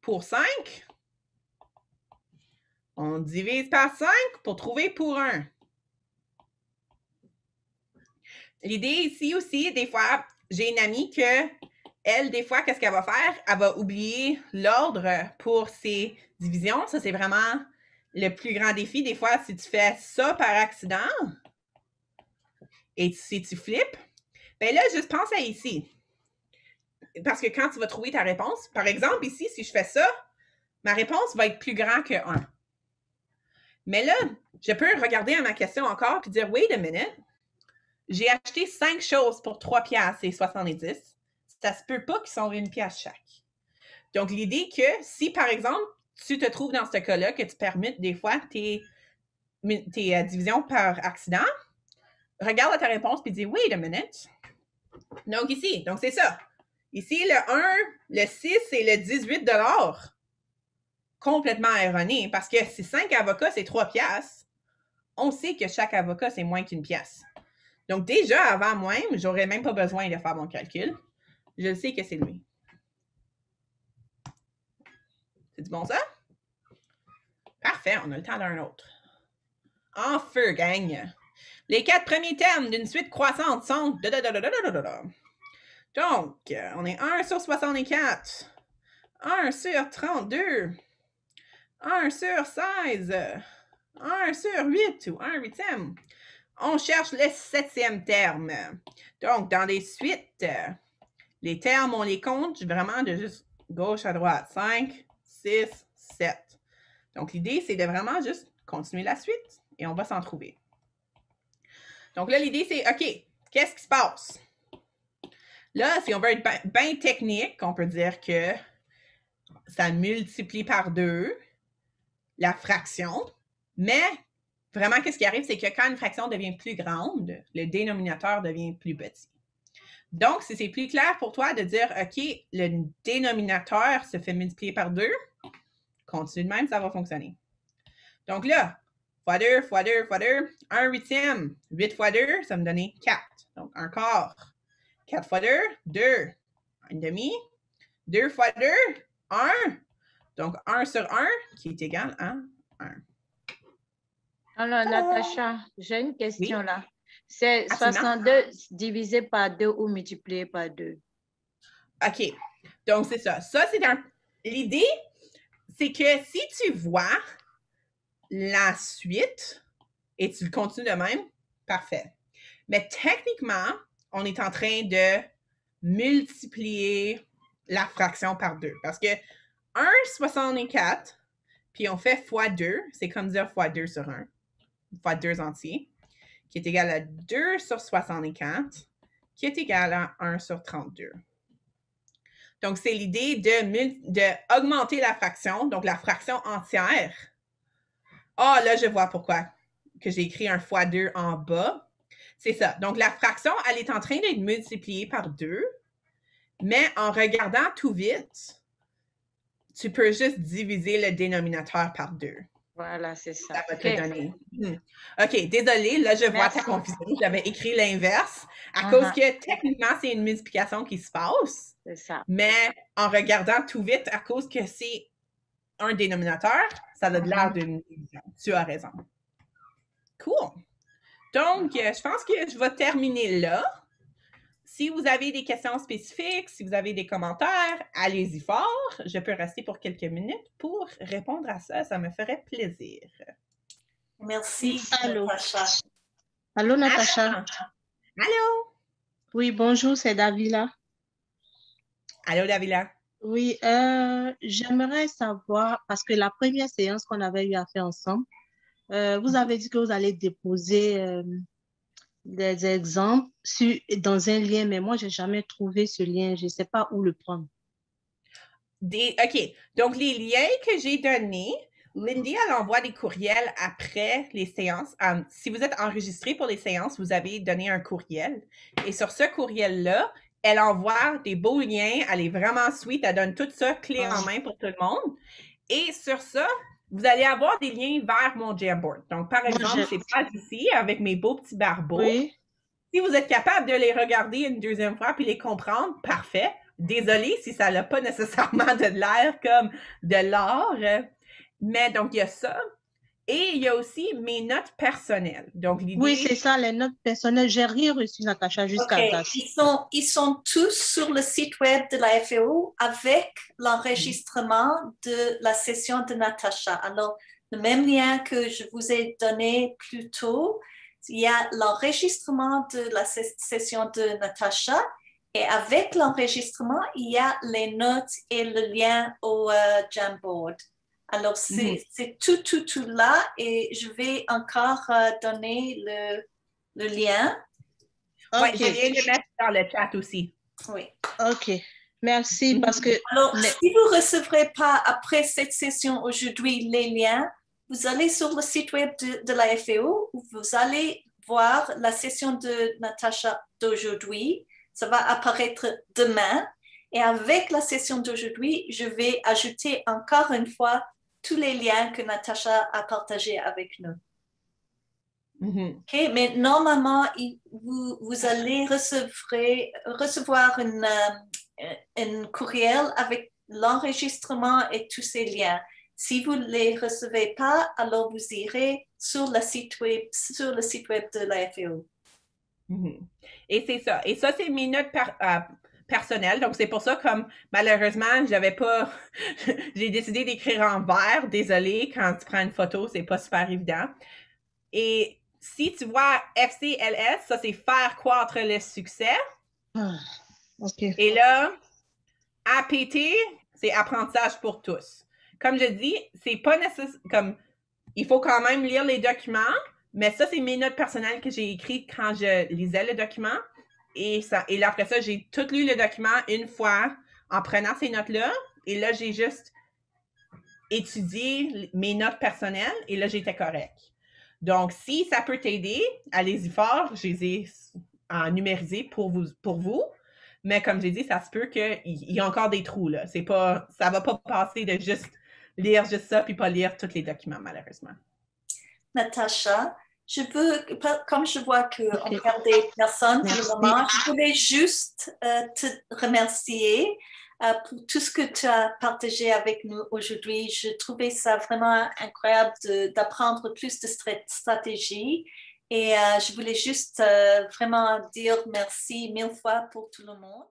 pour 5, on divise par 5 pour trouver pour 1. L'idée ici aussi, des fois, j'ai une amie que, elle, des fois, qu'est-ce qu'elle va faire? Elle va oublier l'ordre pour ses divisions. Ça, c'est vraiment le plus grand défi. Des fois, si tu fais ça par accident et si tu flippes, bien là, juste pense à ici. Parce que quand tu vas trouver ta réponse, par exemple, ici, si je fais ça, ma réponse va être plus grande que 1. Mais là, je peux regarder à ma question encore et dire, wait a minute, j'ai acheté 5 choses pour 3,70 $. Ça se peut pas qu'ils sont 1 pièce chaque. Donc, l'idée que si, par exemple, tu te trouves dans ce cas-là, que tu permets des fois tes divisions par accident, regarde ta réponse et dis, wait a minute. Donc, ici, donc c'est ça. Ici, le 1, le 6 et le 18 $. Complètement erroné, parce que si 5 avocats, c'est 3 piastres, on sait que chaque avocat, c'est moins qu'une pièce. Donc, déjà, avant même, j'aurais même pas besoin de faire mon calcul. Je sais que c'est lui. C'est du bon, ça? Parfait, on a le temps d'un autre. En feu, gang! Les 4 premiers termes d'une suite croissante sont... Donc, on est 1 sur 64, 1 sur 32, 1 sur 16, 1 sur 8 ou 1 huitième. On cherche le 7e terme. Donc, dans les suites, les termes, on les compte vraiment de juste gauche à droite. 5, 6, 7. Donc, l'idée, c'est de vraiment juste continuer la suite et on va s'en trouver. Donc là, l'idée, c'est, OK, qu'est-ce qui se passe? Là, si on veut être bien technique, on peut dire que ça multiplie par 2 la fraction, mais vraiment, qu'est-ce qui arrive, c'est que quand une fraction devient plus grande, le dénominateur devient plus petit. Donc, si c'est plus clair pour toi de dire, OK, le dénominateur se fait multiplier par 2, continue de même, ça va fonctionner. Donc là, fois 2, fois 2, fois 2, 1 huitième, 8 fois 2, ça me donnait 4. Donc, 1 quart. 4 fois 2, 2. 1 demi. 2 fois 2, 1. Donc, 1 sur 1, qui est égal à 1. Alors, Natacha, j'ai une question Oui? là. C'est 62 divisé par 2 ou multiplié par 2? OK. Donc, c'est ça. Ça, c'est l'idée, c'est que si tu vois la suite et tu le continues de même, parfait. Mais techniquement, on est en train de multiplier la fraction par 2. Parce que 1,64, puis on fait fois 2, c'est comme dire fois 2 sur 1, fois 2 entiers, qui est égal à 2 sur 64, qui est égal à 1 sur 32. Donc, c'est l'idée d'augmenter la fraction, donc la fraction entière. Ah, là, je vois pourquoi que j'ai écrit un fois 2 en bas. C'est ça. Donc, la fraction, elle est en train d'être multipliée par 2, mais en regardant tout vite, tu peux juste diviser le dénominateur par 2. Voilà, c'est ça. Ça va te donner. OK, désolée, là, je vois ta confusion. J'avais écrit l'inverse à cause que techniquement, c'est une multiplication qui se passe. C'est ça. Mais en regardant tout vite, à cause que c'est un dénominateur, ça a de l'air d'une division. Tu as raison. Cool. Donc, je pense que je vais terminer là. Si vous avez des questions spécifiques, si vous avez des commentaires, allez-y fort. Je peux rester pour quelques minutes pour répondre à ça. Ça me ferait plaisir. Merci, Allô. Natacha. Allô, Natacha. Allô. Oui, bonjour, c'est Davila. Allô, Davila. Oui, j'aimerais savoir, parce que la première séance qu'on avait eu à faire ensemble, vous avez dit que vous allez déposer des exemples dans un lien, mais moi, je n'ai jamais trouvé ce lien. Je ne sais pas où le prendre. OK. Donc, les liens que j'ai donnés, Lindy, elle envoie des courriels après les séances. Si vous êtes enregistré pour les séances, vous avez donné un courriel. Et sur ce courriel-là, elle envoie des beaux liens. Elle est vraiment sweet. Elle donne tout ça clé en main pour tout le monde. Et sur ça, vous allez avoir des liens vers mon Jamboard. Donc, par exemple, ces pages ici, avec mes beaux petits barbeaux. Oui. Si vous êtes capable de les regarder une deuxième fois puis les comprendre, parfait. Désolée si ça n'a pas nécessairement de l'air comme de l'art. Mais donc, il y a ça. Et il y a aussi mes notes personnelles. Donc, oui, c'est ça, les notes personnelles. J'ai rien reçu, Natacha, jusqu'à date. Ils sont tous sur le site web de la FAO avec l'enregistrement de la session de Natacha. Alors, le même lien que je vous ai donné plus tôt, il y a l'enregistrement de la session de Natacha et avec l'enregistrement, il y a les notes et le lien au Jamboard. Alors, c'est tout là et je vais encore donner le lien. Oui, je viens de le mettre dans le chat aussi. Oui. OK. Merci parce que... Alors, si vous ne recevrez pas après cette session aujourd'hui les liens, vous allez sur le site web de la FAO où vous allez voir la session de Natacha d'aujourd'hui. Ça va apparaître demain. Et avec la session d'aujourd'hui, je vais ajouter encore une fois tous les liens que Natacha a partagés avec nous. OK, mais normalement, vous allez recevoir un courriel avec l'enregistrement et tous ces liens. Si vous ne les recevez pas, alors vous irez sur le site web de la FAO. Et c'est ça. Et ça, c'est mes notes personnelles. Donc, c'est pour ça, comme malheureusement, j'avais pas... j'ai décidé d'écrire en vert. Désolée, quand tu prends une photo, c'est pas super évident. Et si tu vois FCLS, ça, c'est faire croître le succès. OK. Et là, APT, c'est apprentissage pour tous. Comme je dis, c'est pas nécessaire... Comme, il faut quand même lire les documents, mais ça, c'est mes notes personnelles que j'ai écrites quand je lisais le document. Et là, après ça, j'ai tout lu le document une fois en prenant ces notes-là. Et là, j'ai juste étudié mes notes personnelles et là, j'étais correcte. Donc, si ça peut t'aider, allez-y fort. Je les ai numérisés pour vous. Mais comme j'ai dit, ça se peut qu'il y a encore des trous, là. Ça ne va pas passer de juste lire juste ça puis pas lire tous les documents, malheureusement. Natacha, comme je vois qu'on perd des personnes pour le moment, je voulais juste te remercier pour tout ce que tu as partagé avec nous aujourd'hui. Je trouvais ça vraiment incroyable d'apprendre plus de stratégies et je voulais juste vraiment dire merci 1000 fois pour tout le monde.